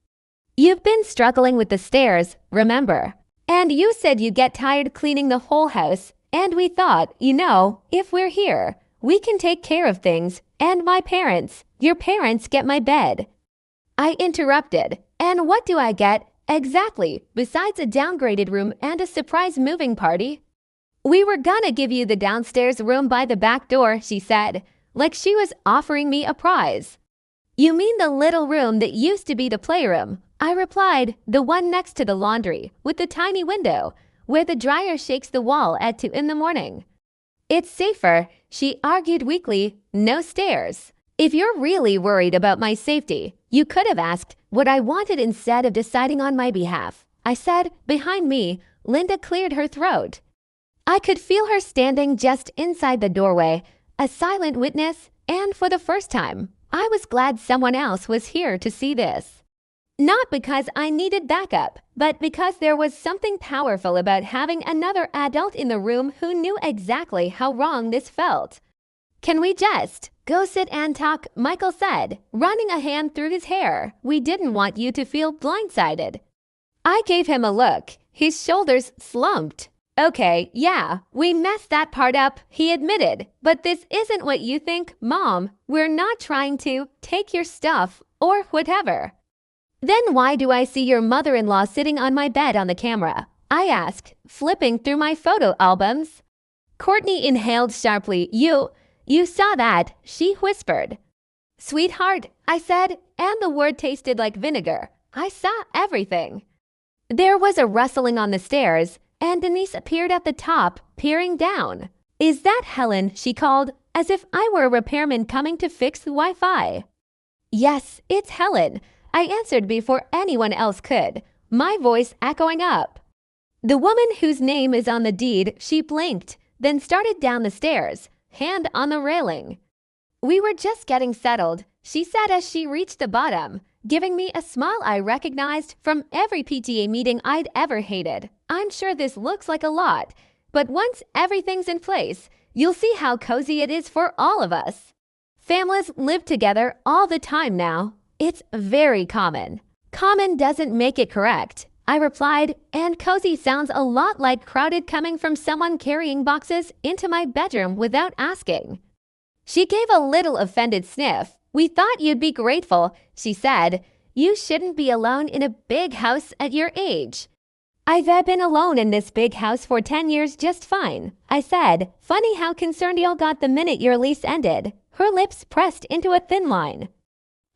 You've been struggling with the stairs, remember? And you said you get tired cleaning the whole house, and we thought, if we're here, we can take care of things, and your parents get my bed. I interrupted. And what do I get? Exactly, besides a downgraded room and a surprise moving party? We were gonna give you the downstairs room by the back door, she said, like she was offering me a prize. You mean the little room that used to be the playroom? I replied, the one next to the laundry, with the tiny window, where the dryer shakes the wall at 2 in the morning. It's safer, she argued weakly. No stairs. If you're really worried about my safety, you could have asked what I wanted instead of deciding on my behalf, I said. Behind me, Linda cleared her throat. I could feel her standing just inside the doorway, a silent witness, and for the first time, I was glad someone else was here to see this. Not because I needed backup, but because there was something powerful about having another adult in the room who knew exactly how wrong this felt. Can we just Go sit and talk, Michael said, running a hand through his hair. We didn't want you to feel blindsided. I gave him a look. His shoulders slumped. Okay, yeah, we messed that part up, he admitted. But this isn't what you think, Mom. We're not trying to take your stuff or whatever. Then why do I see your mother-in-law sitting on my bed on the camera? I asked, flipping through my photo albums. Courtney inhaled sharply. You saw that, she whispered. Sweetheart, I said, and the word tasted like vinegar. I saw everything. There was a rustling on the stairs, and Denise appeared at the top, peering down. Is that Helen? She called, as if I were a repairman coming to fix the Wi-Fi. Yes, it's Helen, I answered before anyone else could, my voice echoing up. The woman whose name is on the deed, she blinked, then started down the stairs, hand on the railing. We were just getting settled, she said as she reached the bottom, giving me a smile I recognized from every PTA meeting I'd ever hated. I'm sure this looks like a lot, but once everything's in place, you'll see how cozy it is for all of us. Families live together all the time now. It's very common. Common doesn't make it correct, I replied, and cozy sounds a lot like crowded coming from someone carrying boxes into my bedroom without asking. She gave a little offended sniff. We thought you'd be grateful, she said. You shouldn't be alone in a big house at your age. I've been alone in this big house for 10 years just fine, I said. Funny how concerned y'all got the minute your lease ended. Her lips pressed into a thin line.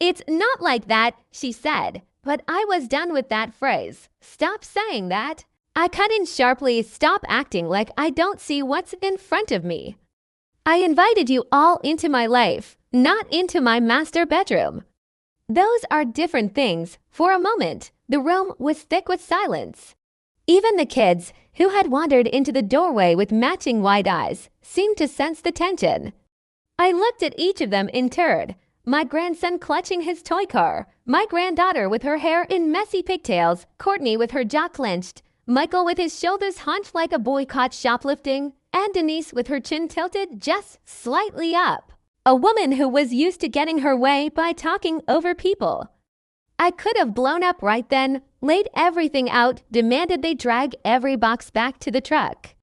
It's not like that, she said, but I was done with that phrase. Stop saying that. I cut in sharply. Stop acting like I don't see what's in front of me. I invited you all into my life, not into my master bedroom. Those are different things. For a moment, the room was thick with silence. Even the kids, who had wandered into the doorway with matching wide eyes, seemed to sense the tension. I looked at each of them in turn, my grandson clutching his toy car, my granddaughter with her hair in messy pigtails, Courtney with her jaw clenched, Michael with his shoulders hunched like a boy caught shoplifting, and Denise with her chin tilted just slightly up. A woman who was used to getting her way by talking over people. I could have blown up right then, laid everything out, demanded they drag every box back to the truck.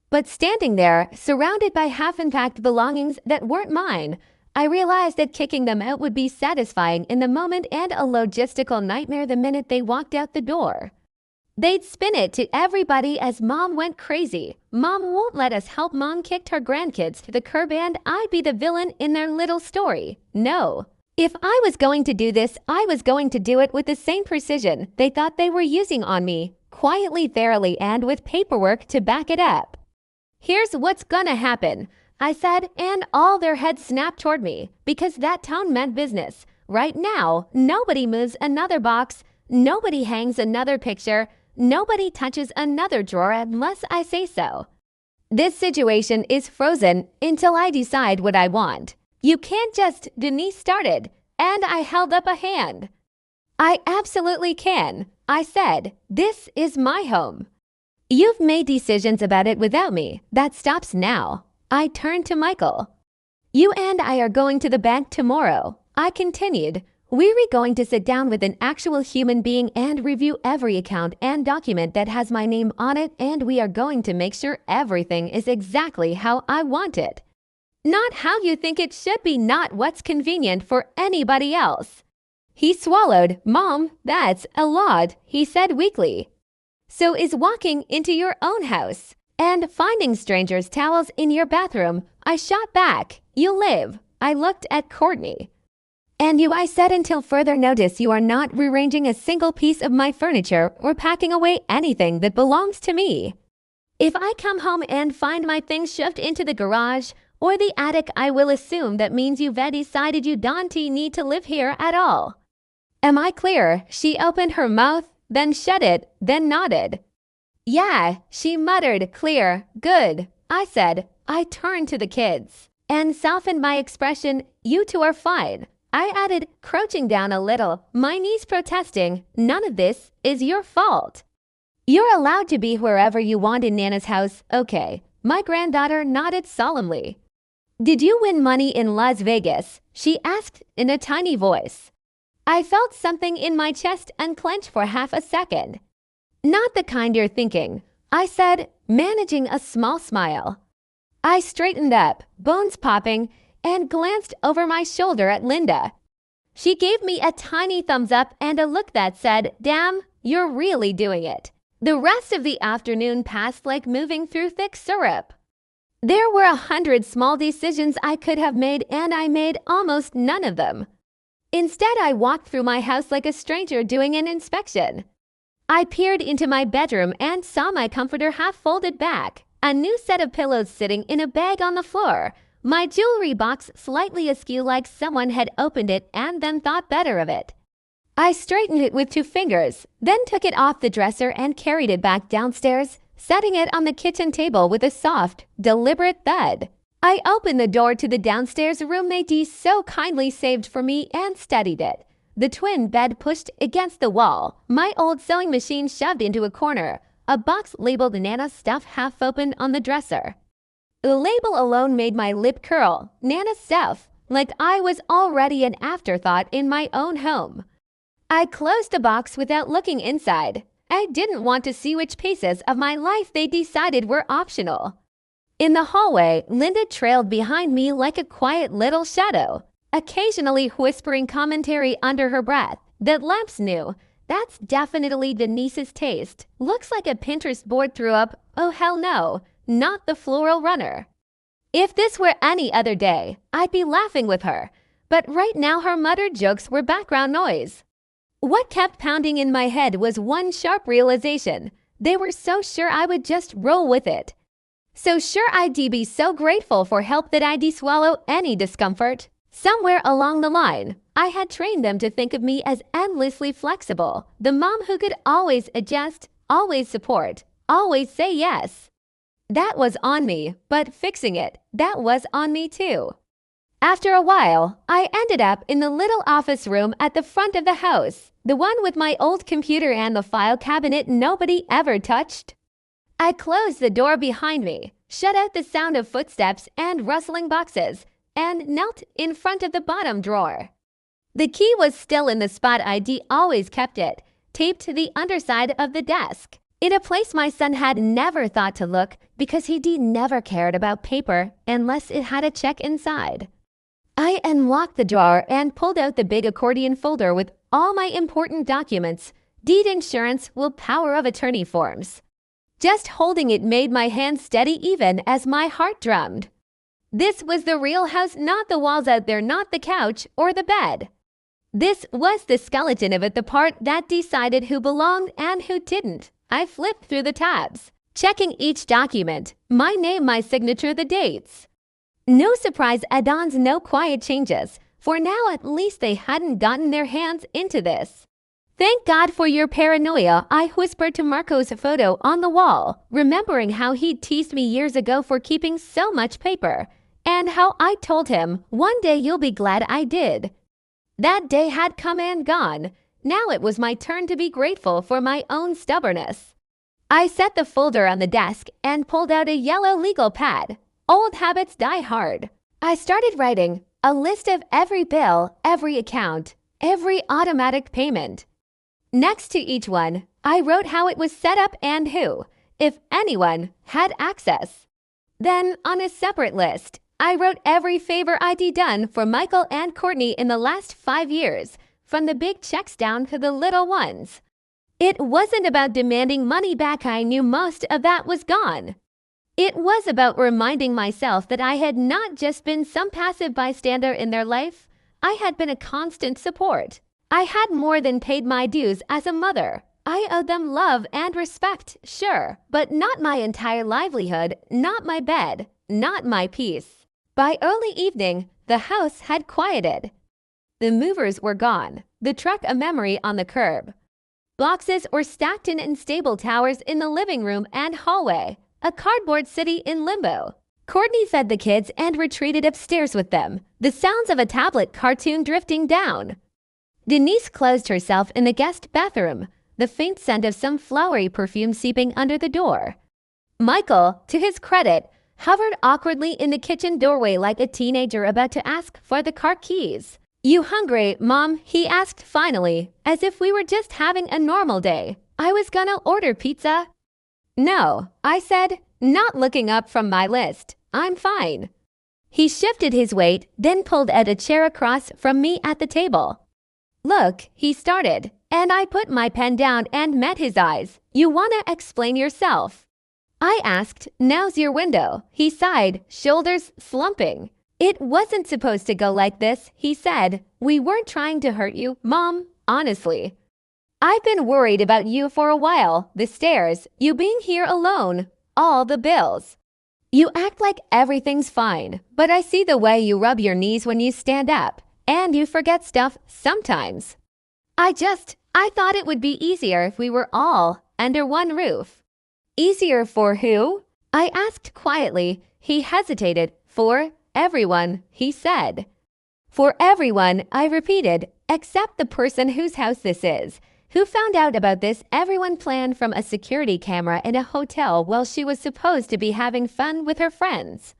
But standing there, surrounded by half-unpacked belongings that weren't mine, I realized that kicking them out would be satisfying in the moment and a logistical nightmare the minute they walked out the door. They'd spin it to everybody as Mom went crazy. Mom won't let us help. Mom kicked her grandkids to the curb and I'd be the villain in their little story. No. If I was going to do this, I was going to do it with the same precision they thought they were using on me, quietly, thoroughly, and with paperwork to back it up. Here's what's gonna happen, I said, and all their heads snapped toward me, because that tone meant business. Right now, nobody moves another box, nobody hangs another picture, nobody touches another drawer unless I say so. This situation is frozen until I decide what I want. You can't just, Denise started, and I held up a hand. I absolutely can, I said. This is my home. You've made decisions about it without me. That stops now. I turned to Michael. You and I are going to the bank tomorrow, I continued. We're going to sit down with an actual human being and review every account and document that has my name on it, and we are going to make sure everything is exactly how I want it. Not how you think it should be, not what's convenient for anybody else. He swallowed. Mom, that's a lot, he said weakly. So is walking into your own house and finding strangers' towels in your bathroom. I shot back. You live. I looked at Courtney. And you, I said, until further notice, you are not rearranging a single piece of my furniture or packing away anything that belongs to me. If I come home and find my things shoved into the garage or the attic, I will assume that means you've decided you don't need to live here at all. Am I clear? She opened her mouth, then shut it, then nodded. Yeah, she muttered. Clear. Good, I said. I turned to the kids and softened my expression. You two are fine. I added, crouching down a little, my knees protesting. None of this is your fault. You're allowed to be wherever you want in Nana's house, okay? My granddaughter nodded solemnly. Did you win money in Las Vegas? She asked in a tiny voice. I felt something in my chest unclench for half a second. Not the kind you're thinking, I said, managing a small smile. I straightened up, bones popping, and glanced over my shoulder at Linda. She gave me a tiny thumbs up and a look that said, "Damn, you're really doing it." The rest of the afternoon passed like moving through thick syrup. There were 100 small decisions I could have made, and I made almost none of them. Instead, I walked through my house like a stranger doing an inspection. I peered into my bedroom and saw my comforter half folded back, a new set of pillows sitting in a bag on the floor, my jewelry box slightly askew like someone had opened it and then thought better of it. I straightened it with 2 fingers, then took it off the dresser and carried it back downstairs, setting it on the kitchen table with a soft, deliberate thud. I opened the door to the downstairs room Dee so kindly saved for me and studied it. The twin bed pushed against the wall, my old sewing machine shoved into a corner, a box labeled Nana Stuff half open on the dresser. The label alone made my lip curl, Nana Stuff, like I was already an afterthought in my own home. I closed the box without looking inside. I didn't want to see which pieces of my life they decided were optional. In the hallway, Linda trailed behind me like a quiet little shadow, occasionally whispering commentary under her breath that Lamps knew. That's definitely Denise's taste. Looks like a Pinterest board threw up. Oh hell no, not the floral runner. If this were any other day, I'd be laughing with her, but right now her muttered jokes were background noise. What kept pounding in my head was one sharp realization. They were so sure I would just roll with it. So sure I'd be so grateful for help that I'd swallow any discomfort. Somewhere along the line, I had trained them to think of me as endlessly flexible, the mom who could always adjust, always support, always say yes. That was on me, but fixing it, that was on me too. After a while, I ended up in the little office room at the front of the house, the one with my old computer and the file cabinet nobody ever touched. I closed the door behind me, shut out the sound of footsteps and rustling boxes, and knelt in front of the bottom drawer. The key was still in the spot I'd always kept it, taped to the underside of the desk, in a place my son had never thought to look because he never cared about paper unless it had a check inside. I unlocked the drawer and pulled out the big accordion folder with all my important documents, deed insurance, will power of attorney forms. Just holding it made my hands steady even as my heart drummed. This was the real house, not the walls out there, not the couch or the bed. This was the skeleton of it, the part that decided who belonged and who didn't. I flipped through the tabs, checking each document, my name, my signature, the dates. No surprise add-ons, no quiet changes. For now, at least they hadn't gotten their hands into this. Thank God for your paranoia, I whispered to Marco's photo on the wall, remembering how he'd teased me years ago for keeping so much paper, and how I told him, one day you'll be glad I did. That day had come and gone. Now it was my turn to be grateful for my own stubbornness. I set the folder on the desk and pulled out a yellow legal pad. Old habits die hard. I started writing a list of every bill, every account, every automatic payment. Next to each one, I wrote how it was set up and who, if anyone, had access. Then, on a separate list, I wrote every favor I'd done for Michael and Courtney in the last 5 years, from the big checks down to the little ones. It wasn't about demanding money back. I knew most of that was gone. It was about reminding myself that I had not just been some passive bystander in their life. I had been a constant support. I had more than paid my dues as a mother. I owed them love and respect, sure, but not my entire livelihood, not my bed, not my peace. By early evening, the house had quieted. The movers were gone, the truck a memory on the curb. Boxes were stacked in unstable towers in the living room and hallway, a cardboard city in limbo. Courtney fed the kids and retreated upstairs with them, the sounds of a tablet cartoon drifting down. Denise closed herself in the guest bathroom, the faint scent of some flowery perfume seeping under the door. Michael, to his credit, hovered awkwardly in the kitchen doorway like a teenager about to ask for the car keys. "You hungry, Mom?" he asked finally, as if we were just having a normal day. I was gonna order pizza. "No," I said, not looking up from my list. "I'm fine." He shifted his weight, then pulled out a chair across from me at the table. "Look," he started, and I put my pen down and met his eyes. "You wanna explain yourself?" I asked. "Now's your window." He sighed, shoulders slumping. "It wasn't supposed to go like this," he said. "We weren't trying to hurt you, Mom, honestly. I've been worried about you for a while. The stairs, you being here alone, all the bills. You act like everything's fine, but I see the way you rub your knees when you stand up, and you forget stuff sometimes. I thought it would be easier if we were all under one roof." "Easier for who?" I asked quietly. He hesitated. "For everyone," he said. "For everyone," I repeated, "except the person whose house this is. Who found out about this everyone planned from a security camera in a hotel while she was supposed to be having fun with her friends."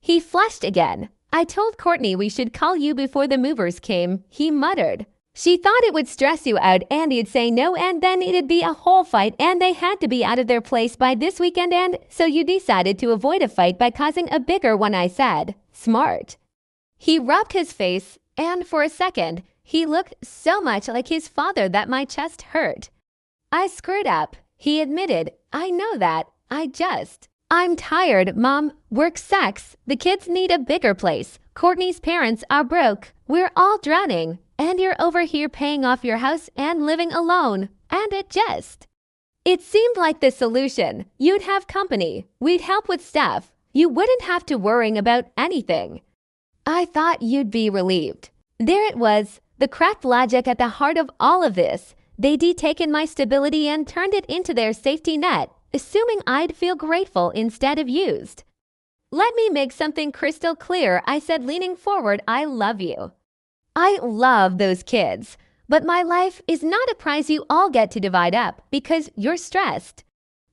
He flushed again. "I told Courtney we should call you before the movers came," he muttered. "She thought it would stress you out and you'd say no and then it'd be a whole fight and they had to be out of their place by this weekend and so you decided to avoid a fight by causing a bigger one," I said. "Smart." He rubbed his face and for a second, he looked so much like his father that my chest hurt. "I screwed up," he admitted. "I know that. I'm tired, Mom. Work sucks. The kids need a bigger place. Courtney's parents are broke. We're all drowning. And you're over here paying off your house and living alone. And it seemed like the solution. You'd have company. We'd help with stuff. You wouldn't have to worry about anything. I thought you'd be relieved." There it was, the cracked logic at the heart of all of this. They'd taken my stability and turned it into their safety net, assuming I'd feel grateful instead of used. "Let me make something crystal clear," I said, leaning forward. "I love you. I love those kids. But my life is not a prize you all get to divide up because you're stressed.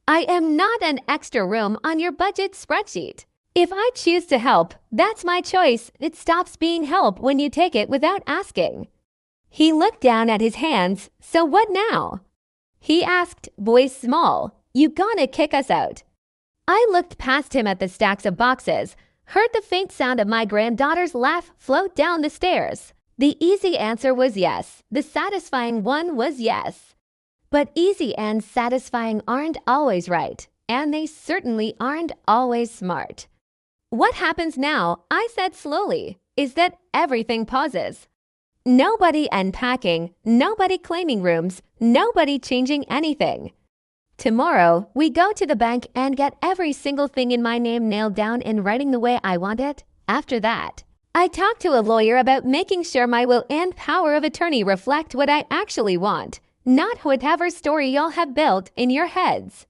I am not an extra room on your budget spreadsheet. If I choose to help, that's my choice. It stops being help when you take it without asking." He looked down at his hands. "So what now?" he asked, voice small. "You gonna kick us out?" I looked past him at the stacks of boxes, heard the faint sound of my granddaughter's laugh float down the stairs. The easy answer was yes. The satisfying one was yes. But easy and satisfying aren't always right, and they certainly aren't always smart. "What happens now," I said slowly, "is that everything pauses. Nobody unpacking, nobody claiming rooms, nobody changing anything. Tomorrow, we go to the bank and get every single thing in my name nailed down in writing the way I want it. After that, I talk to a lawyer about making sure my will and power of attorney reflect what I actually want, not whatever story y'all have built in your heads.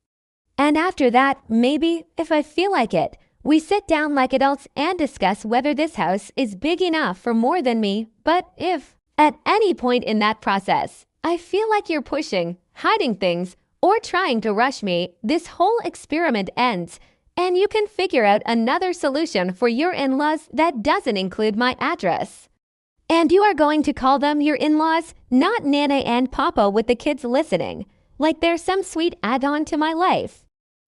And after that, maybe, if I feel like it, we sit down like adults and discuss whether this house is big enough for more than me. But if, at any point in that process, I feel like you're pushing, hiding things, or trying to rush me, this whole experiment ends, and you can figure out another solution for your in-laws that doesn't include my address. And you are going to call them your in-laws, not Nana and Papa with the kids listening, like they're some sweet add-on to my life.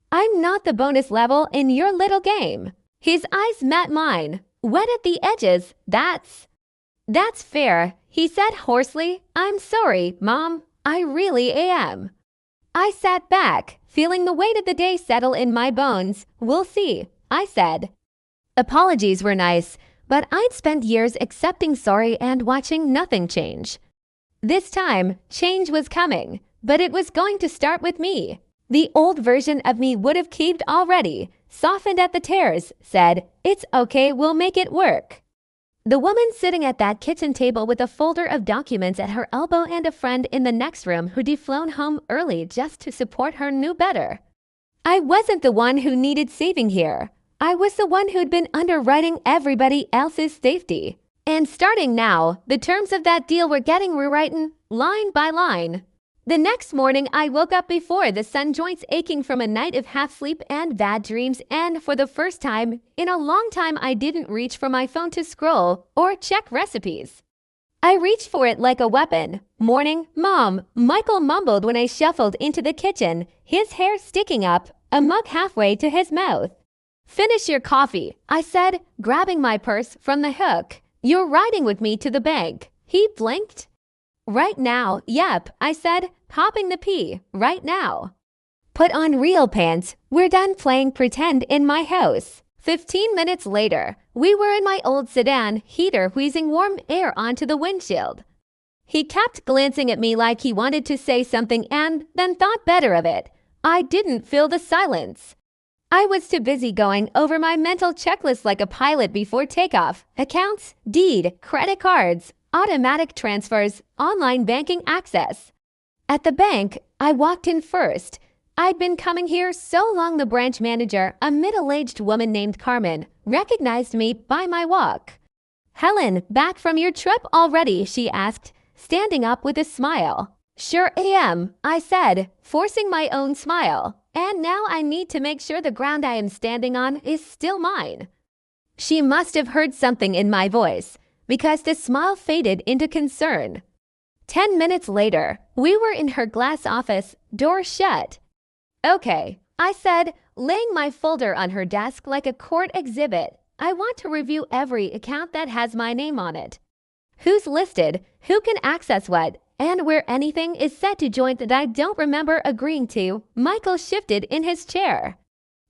I'm not the bonus level in your little game." His eyes met mine, wet at the edges. That's fair," he said hoarsely. "I'm sorry, Mom. I really am." I sat back, feeling the weight of the day settle in my bones. "We'll see," I said. Apologies were nice, but I'd spent years accepting sorry and watching nothing change. This time, change was coming, but it was going to start with me. The old version of me would have caved already, softened at the tears, said, "It's okay, we'll make it work." The woman sitting at that kitchen table with a folder of documents at her elbow and a friend in the next room who'd flown home early just to support her knew better. I wasn't the one who needed saving here. I was the one who'd been underwriting everybody else's safety. And starting now, the terms of that deal were getting rewritten line by line. The next morning, I woke up before the sun, joints aching from a night of half sleep and bad dreams, and for the first time in a long time, I didn't reach for my phone to scroll or check recipes. I reached for it like a weapon. "Morning, Mom," Michael mumbled when I shuffled into the kitchen, his hair sticking up, a mug halfway to his mouth. "Finish your coffee," I said, grabbing my purse from the hook. "You're riding with me to the bank." He blinked. "Right now, yep," I said, popping the pea. "Right now." "Put on real pants. We're done playing pretend in my house." 15 minutes later, we were in my old sedan, heater wheezing warm air onto the windshield. He kept glancing at me like he wanted to say something and then thought better of it. I didn't feel the silence. I was too busy going over my mental checklist like a pilot before takeoff. Accounts, deed, credit cards, automatic transfers, online banking access. At the bank, I walked in first. I'd been coming here so long the branch manager, a middle-aged woman named Carmen, recognized me by my walk. "Helen, back from your trip already?" she asked, standing up with a smile. "Sure am," I said, forcing my own smile. "And now I need to make sure the ground I am standing on is still mine." She must have heard something in my voice, because the smile faded into concern. 10 minutes later, we were in her glass office, door shut. "Okay," I said, laying my folder on her desk like a court exhibit. "I want to review every account that has my name on it. Who's listed, who can access what, and where anything is set to joint that I don't remember agreeing to." Michael shifted in his chair.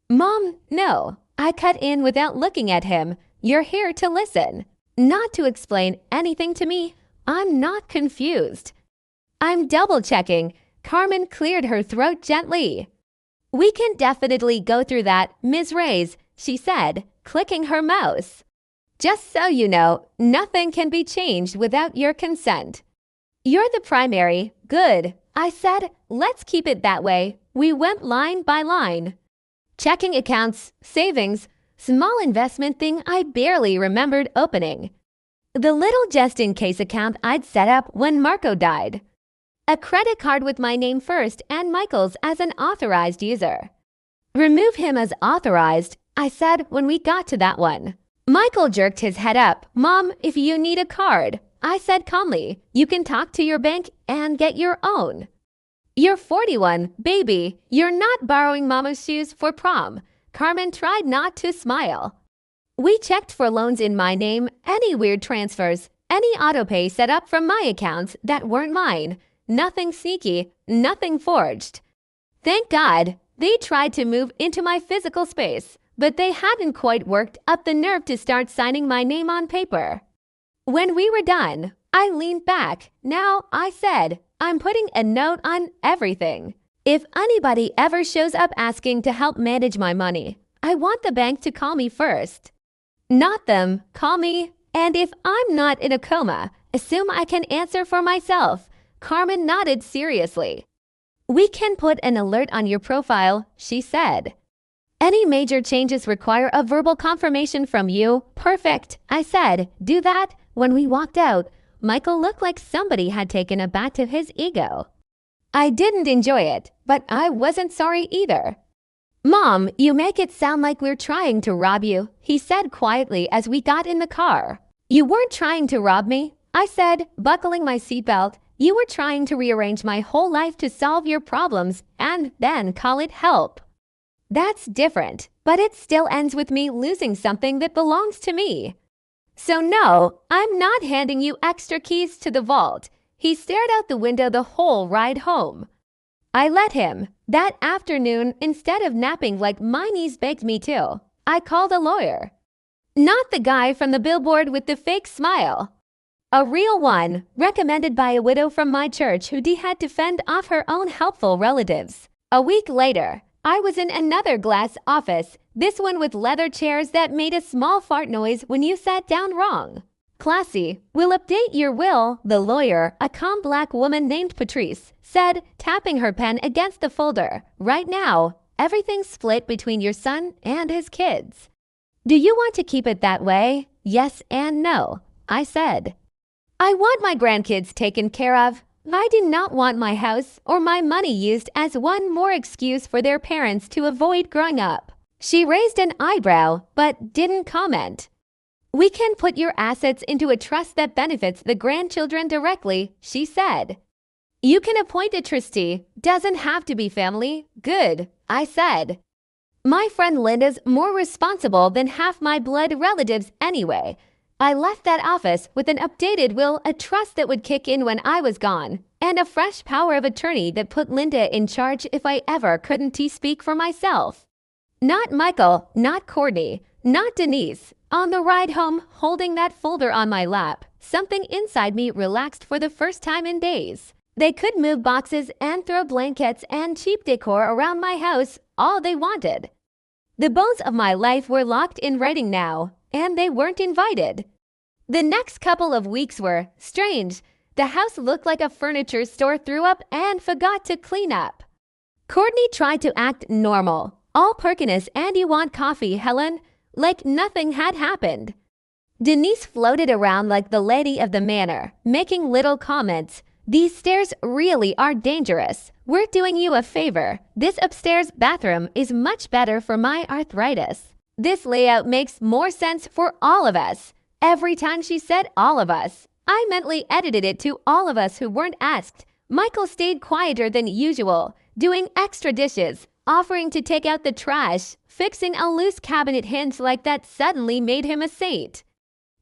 "Mom, no," I cut in without looking at him. "You're here to listen, not to explain anything to me. I'm not confused." "I'm double-checking." Carmen cleared her throat gently. "We can definitely go through that, Ms. Reyes," she said, clicking her mouse. "Just so you know, nothing can be changed without your consent." "You're the primary." "Good," I said. "Let's keep it that way." We went line by line. Checking accounts, savings, small investment thing I barely remembered opening. The little just-in-case account I'd set up when Marco died. A credit card with my name first and Michael's as an authorized user. "Remove him as authorized," I said when we got to that one. Michael jerked his head up. "Mom, if you need a card," I said calmly, "you can talk to your bank and get your own." "You're 41, baby. You're not borrowing Mama's shoes for prom." Carmen tried not to smile. "We checked for loans in my name, any weird transfers, any autopay set up from my accounts that weren't mine. Nothing sneaky, nothing forged." Thank God. They tried to move into my physical space, but they hadn't quite worked up the nerve to start signing my name on paper. When we were done, I leaned back. "Now," I said, "I'm putting a note on everything. If anybody ever shows up asking to help manage my money, I want the bank to call me first. Not them, call me. And if I'm not in a coma, assume I can answer for myself." Carmen nodded seriously. "We can put an alert on your profile," she said. "Any major changes require a verbal confirmation from you." "Perfect," I said. "Do that." When we walked out, Michael looked like somebody had taken a bat to his ego. I didn't enjoy it, but I wasn't sorry either. "Mom, you make it sound like we're trying to rob you," he said quietly as we got in the car. "You weren't trying to rob me," I said, buckling my seatbelt. "You were trying to rearrange my whole life to solve your problems and then call it help. That's different, but it still ends with me losing something that belongs to me. So no, I'm not handing you extra keys to the vault." He stared out the window the whole ride home. I let him. That afternoon, instead of napping like my knees begged me to, I called a lawyer. Not the guy from the billboard with the fake smile. A real one, recommended by a widow from my church who had to fend off her own helpful relatives. A week later, I was in another glass office, this one with leather chairs that made a small fart noise when you sat down wrong. "Classy, we'll update your will," the lawyer, a calm black woman named Patrice, said, tapping her pen against the folder. "Right now, everything's split between your son and his kids. Do you want to keep it that way? Yes and no," I said. "I want my grandkids taken care of." I did not want my house or my money used as one more excuse for their parents to avoid growing up. She raised an eyebrow, but didn't comment. We can put your assets into a trust that benefits the grandchildren directly, she said. You can appoint a trustee. Doesn't have to be family. Good, I said. My friend Linda's more responsible than half my blood relatives anyway. I left that office with an updated will, a trust that would kick in when I was gone, and a fresh power of attorney that put Linda in charge if I ever couldn't speak for myself. Not Michael, not Courtney, not Denise. On the ride home, holding that folder on my lap, something inside me relaxed for the first time in days. They could move boxes and throw blankets and cheap decor around my house all they wanted. The bones of my life were locked in writing now, and they weren't invited. The next couple of weeks were strange. The house looked like a furniture store threw up and forgot to clean up. Courtney tried to act normal. All perkiness and you want coffee, Helen? Like nothing had happened. Denise floated around like the lady of the manor, making little comments. These stairs really are dangerous. We're doing you a favor. This upstairs bathroom is much better for my arthritis. This layout makes more sense for all of us. Every time she said all of us, I mentally edited it to all of us who weren't asked. Michael stayed quieter than usual, doing extra dishes, offering to take out the trash, fixing a loose cabinet hinge like that suddenly made him a saint.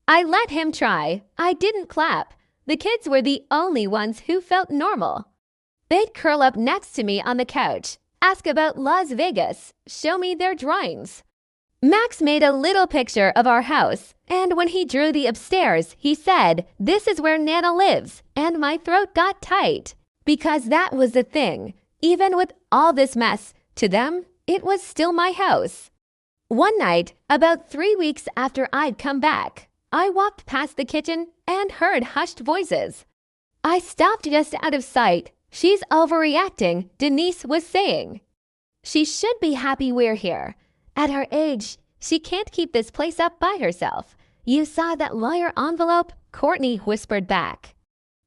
I let him try. I didn't clap. The kids were the only ones who felt normal. They'd curl up next to me on the couch, ask about Las Vegas, show me their drawings. Max made a little picture of our house, and when he drew the upstairs, he said, "This is where Nana lives," and my throat got tight. Because that was the thing. Even with all this mess, to them, it was still my house. One night, about 3 weeks after I'd come back, I walked past the kitchen and heard hushed voices. I stopped just out of sight. She's overreacting, Denise was saying. She should be happy we're here. At her age, she can't keep this place up by herself. You saw that lawyer envelope? Courtney whispered back.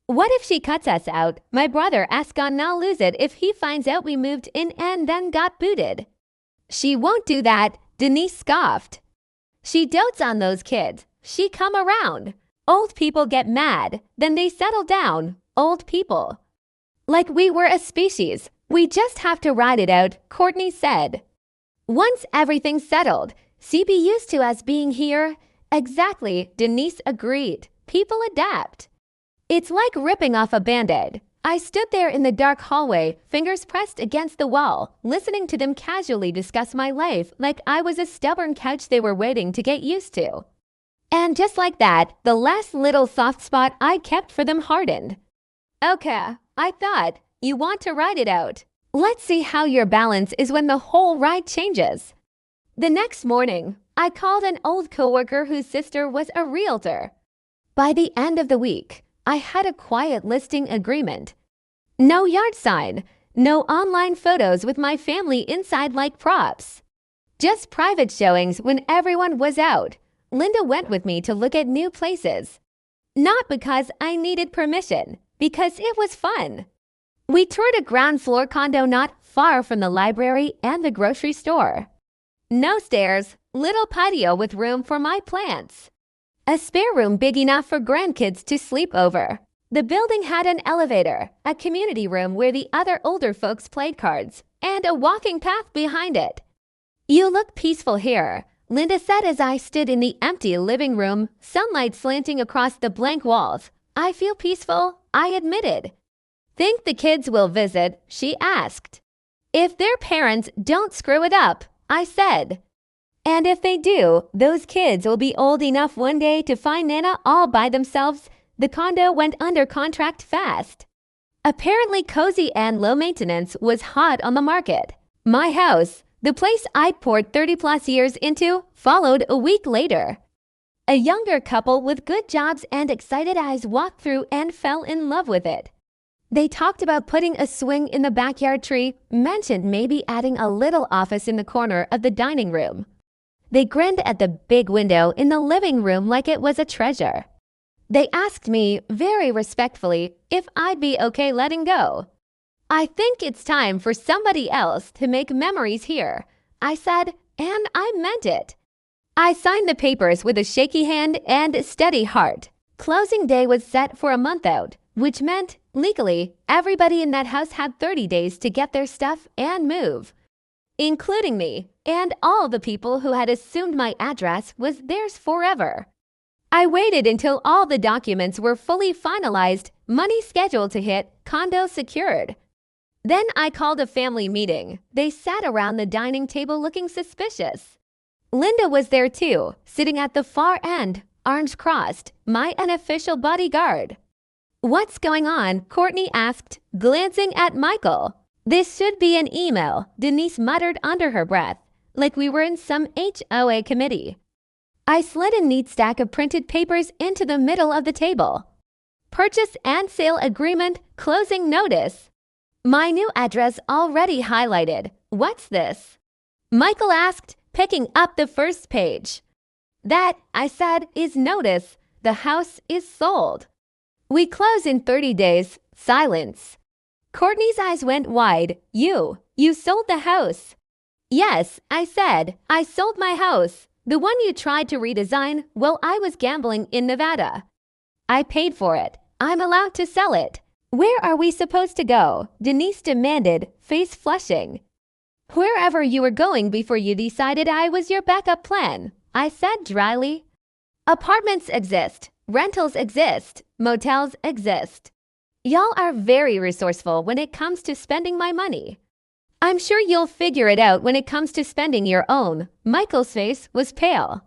What if she cuts us out? My brother asked God not lose it if he finds out we moved in and then got booted. She won't do that, Denise scoffed. She dotes on those kids. She come around. Old people get mad, then they settle down. Old people. Like we were a species. We just have to ride it out, Courtney said. Once everything's settled, see be used to us being here. Exactly, Denise agreed. People adapt. It's like ripping off a Band-Aid. I stood there in the dark hallway, fingers pressed against the wall, listening to them casually discuss my life like I was a stubborn couch they were waiting to get used to. And just like that, the last little soft spot I kept for them hardened. Okay, I thought, you want to ride it out. Let's see how your balance is when the whole ride changes. The next morning, I called an old coworker whose sister was a realtor. By the end of the week, I had a quiet listing agreement. No yard sign, no online photos with my family inside like props. Just private showings when everyone was out. Linda went with me to look at new places. Not because I needed permission, because it was fun. We toured a ground floor condo not far from the library and the grocery store. No stairs, little patio with room for my plants. A spare room big enough for grandkids to sleep over. The building had an elevator, a community room where the other older folks played cards, and a walking path behind it. You look peaceful here, Linda said as I stood in the empty living room, sunlight slanting across the blank walls. I feel peaceful, I admitted. Think the kids will visit? She asked. If their parents don't screw it up, I said. And if they do, those kids will be old enough one day to find Nana all by themselves. The condo went under contract fast. Apparently cozy and low maintenance was hot on the market. My house, the place I'd poured 30+ years into, followed a week later. A younger couple with good jobs and excited eyes walked through and fell in love with it. They talked about putting a swing in the backyard tree, mentioned maybe adding a little office in the corner of the dining room. They grinned at the big window in the living room like it was a treasure. They asked me very respectfully if I'd be okay letting go. "I think it's time for somebody else to make memories here," I said, and I meant it. I signed the papers with a shaky hand and a steady heart. Closing day was set for a month out, which meant, legally, everybody in that house had 30 days to get their stuff and move, including me, and all the people who had assumed my address was theirs forever. I waited until all the documents were fully finalized, money scheduled to hit, condo secured. Then I called a family meeting. They sat around the dining table looking suspicious. Linda was there too, sitting at the far end, arms crossed, my unofficial bodyguard. "What's going on?" Courtney asked, glancing at Michael. "This should be an email," Denise muttered under her breath, like we were in some HOA committee. I slid a neat stack of printed papers into the middle of the table. Purchase and sale agreement, closing notice. My new address already highlighted. "What's this?" Michael asked, picking up the first page. "That," I said, "is notice. The house is sold. We close in 30 days. Silence. Courtney's eyes went wide. You sold the house." "Yes," I said, "I sold my house. The one you tried to redesign while I was gambling in Nevada. I paid for it. I'm allowed to sell it." "Where are we supposed to go?" Denise demanded, face flushing. "Wherever you were going before you decided I was your backup plan," I said dryly. "Apartments exist. Rentals exist. Motels exist. Y'all are very resourceful when it comes to spending my money. I'm sure you'll figure it out when it comes to spending your own." Michael's face was pale.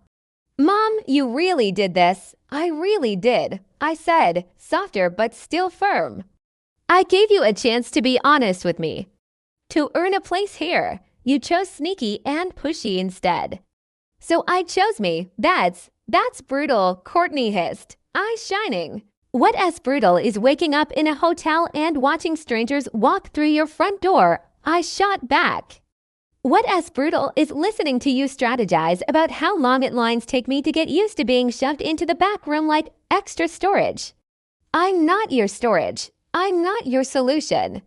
"Mom, you really did this." "I really did," I said, softer but still firm. "I gave you a chance to be honest with me. To earn a place here, you chose sneaky and pushy instead. So I chose me. That's brutal," Courtney hissed, eyes shining. "What as brutal is waking up in a hotel and watching strangers walk through your front door?" I shot back. "What as brutal is listening to you strategize about how long it lines take me to get used to being shoved into the back room like extra storage? I'm not your storage. I'm not your solution.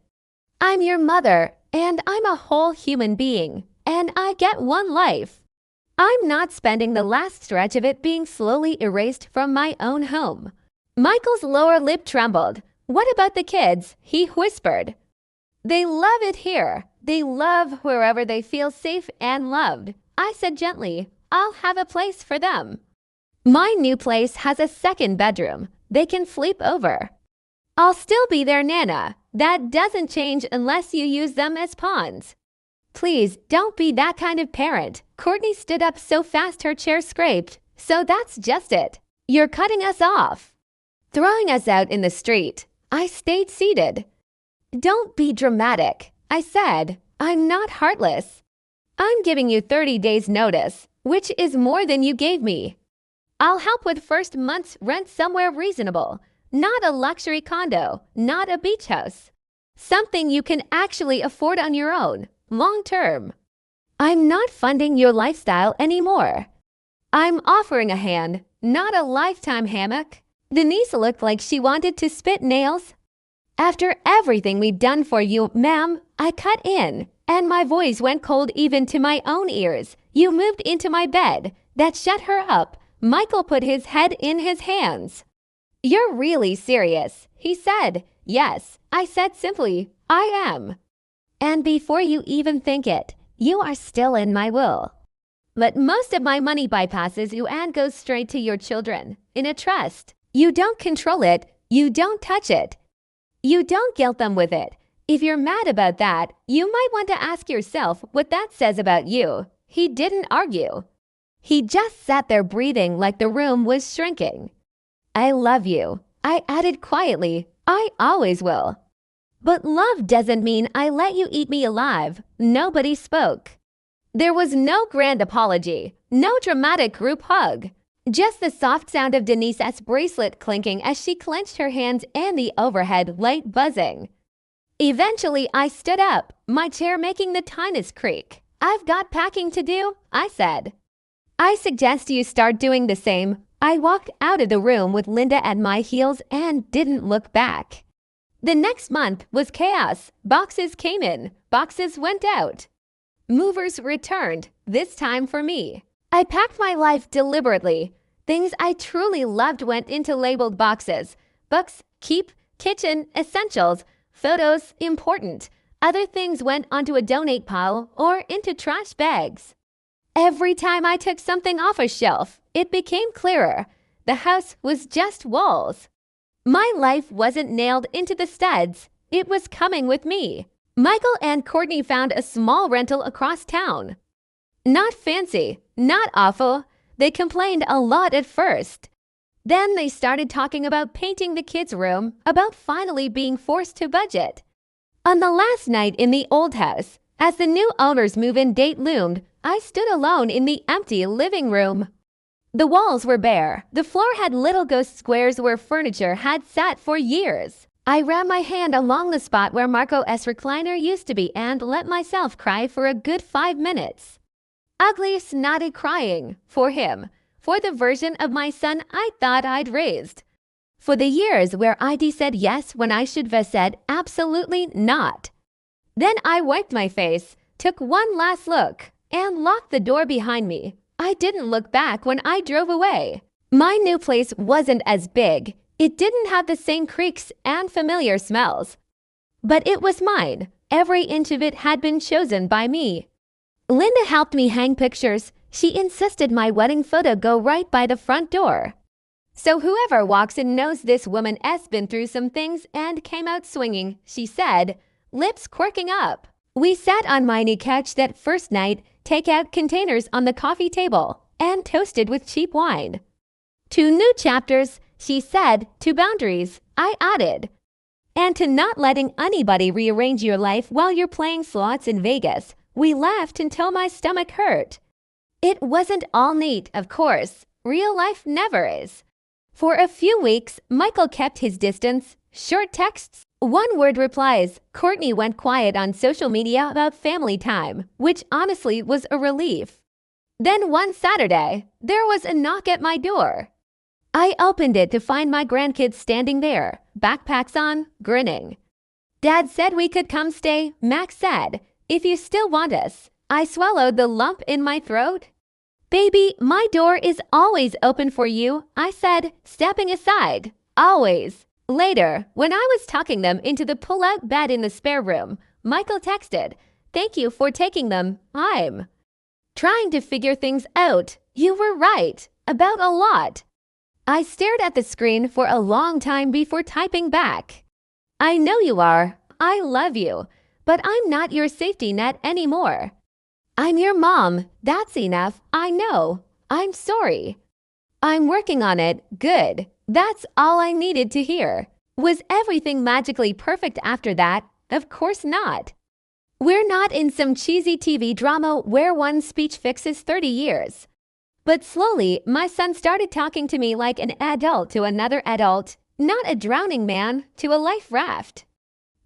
I'm your mother, and I'm a whole human being, and I get one life. I'm not spending the last stretch of it being slowly erased from my own home." Michael's lower lip trembled. "What about the kids?" he whispered. "They love it here. They love wherever they feel safe and loved," I said gently. "I'll have a place for them. My new place has a second bedroom. They can sleep over. I'll still be their nana. That doesn't change unless you use them as pawns." "Please, don't be that kind of parent." Courtney stood up so fast her chair scraped. "So that's just it. You're cutting us off. Throwing us out in the street." I stayed seated. "Don't be dramatic," I said. "I'm not heartless. I'm giving you 30 days notice, which is more than you gave me. I'll help with first month's rent somewhere reasonable. Not a luxury condo, not a beach house. Something you can actually afford on your own, long term. I'm not funding your lifestyle anymore. I'm offering a hand, not a lifetime hammock." Denise looked like she wanted to spit nails. "After everything we've done for you, ma'am," I cut in, and my voice went cold even to my own ears. "You moved into my bed. That shut her up." Michael put his head in his hands. "You're really serious," he said. "Yes," I said simply. "I am. And before you even think it, you are still in my will. But most of my money bypasses you and goes straight to your children, in a trust. You don't control it. You don't touch it. You don't guilt them with it. If you're mad about that, you might want to ask yourself what that says about you." He didn't argue. He just sat there breathing like the room was shrinking. "I love you," I added quietly. "I always will. But love doesn't mean I let you eat me alive." Nobody spoke. There was no grand apology, no dramatic group hug. Just the soft sound of Denise's bracelet clinking as she clenched her hands and the overhead light buzzing. Eventually, I stood up, my chair making the tiniest creak. "I've got packing to do," I said. "I suggest you start doing the same." I walked out of the room with Linda at my heels and didn't look back. The next month was chaos. Boxes came in, boxes went out. Movers returned, this time for me. I packed my life deliberately. Things I truly loved went into labeled boxes. Books, keep, kitchen, essentials, photos, important. Other things went onto a donate pile or into trash bags. Every time I took something off a shelf, it became clearer. The house was just walls. My life wasn't nailed into the studs. It was coming with me. Michael and Courtney found a small rental across town. Not fancy, not awful. They complained a lot at first. Then they started talking about painting the kids' room, about finally being forced to budget. On the last night in the old house, as the new owner's move-in date loomed, I stood alone in the empty living room. The walls were bare. The floor had little ghost squares where furniture had sat for years. I ran my hand along the spot where Marco's recliner used to be and let myself cry for a good 5 minutes. Ugly, snotty crying for him, for the version of my son I thought I'd raised. For the years where I'd said yes when I should have said absolutely not. Then I wiped my face, took one last look, and locked the door behind me. I didn't look back when I drove away. My new place wasn't as big. It didn't have the same creaks and familiar smells. But it was mine. Every inch of it had been chosen by me. Linda helped me hang pictures. She insisted my wedding photo go right by the front door. So whoever walks in knows this woman has been through some things and came out swinging, she said, lips quirking up. We sat on my new couch that first night, take-out containers on the coffee table, and toasted with cheap wine. To new chapters, she said, to boundaries, I added. And to not letting anybody rearrange your life while you're playing slots in Vegas. We laughed until my stomach hurt. It wasn't all neat, of course. Real life never is. For a few weeks, Michael kept his distance, short texts, one-word replies. Courtney went quiet on social media about family time, which honestly was a relief. Then one Saturday, there was a knock at my door. I opened it to find my grandkids standing there, backpacks on, grinning. Dad said we could come stay, Max said, if you still want us. I swallowed the lump in my throat. Baby, my door is always open for you, I said, stepping aside. Always. Later, when I was tucking them into the pull-out bed in the spare room, Michael texted, thank you for taking them. I'm trying to figure things out. You were right. About a lot. I stared at the screen for a long time before typing back. I know you are. I love you. But I'm not your safety net anymore. I'm your mom. That's enough. I know. I'm sorry. I'm working on it. Good. That's all I needed to hear. Was everything magically perfect after that? Of course not. We're not in some cheesy TV drama where one speech fixes 30 years. But slowly, my son started talking to me like an adult to another adult, not a drowning man to a life raft.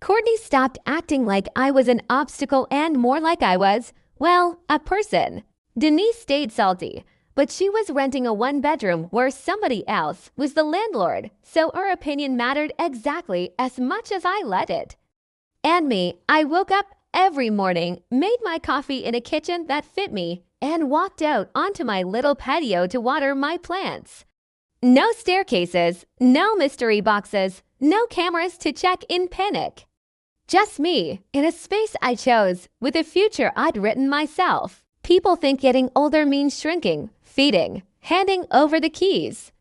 Courtney stopped acting like I was an obstacle and more like I was, well, a person. Denise stayed salty, but she was renting a one-bedroom where somebody else was the landlord, so her opinion mattered exactly as much as I let it. And me, I woke up every morning, made my coffee in a kitchen that fit me, and walked out onto my little patio to water my plants. No staircases, no mystery boxes, no cameras to check in panic. Just me, in a space I chose, with a future I'd written myself. People think getting older means shrinking, feeding, handing over the keys.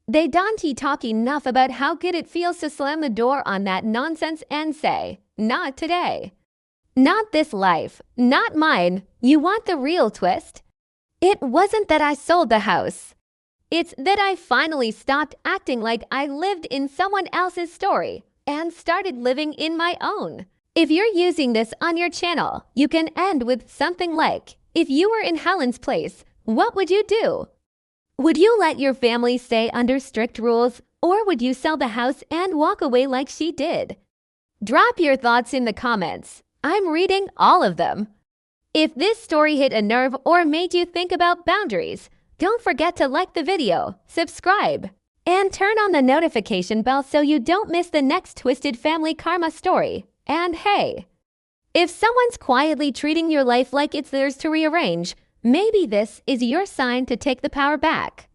They don't talk enough about how good it feels to slam the door on that nonsense and say, not today. Not this life, not mine. You want the real twist? It wasn't that I sold the house. It's that I finally stopped acting like I lived in someone else's story and started living in my own. If you're using this on your channel, you can end with something like, if you were in Helen's place, what would you do? Would you let your family stay under strict rules, or would you sell the house and walk away like she did? Drop your thoughts in the comments. I'm reading all of them. If this story hit a nerve or made you think about boundaries, Don't forget to like the video, subscribe, and turn on the notification bell so you don't miss the next twisted family karma story. And hey, if someone's quietly treating your life like it's theirs to rearrange, maybe this is your sign to take the power back.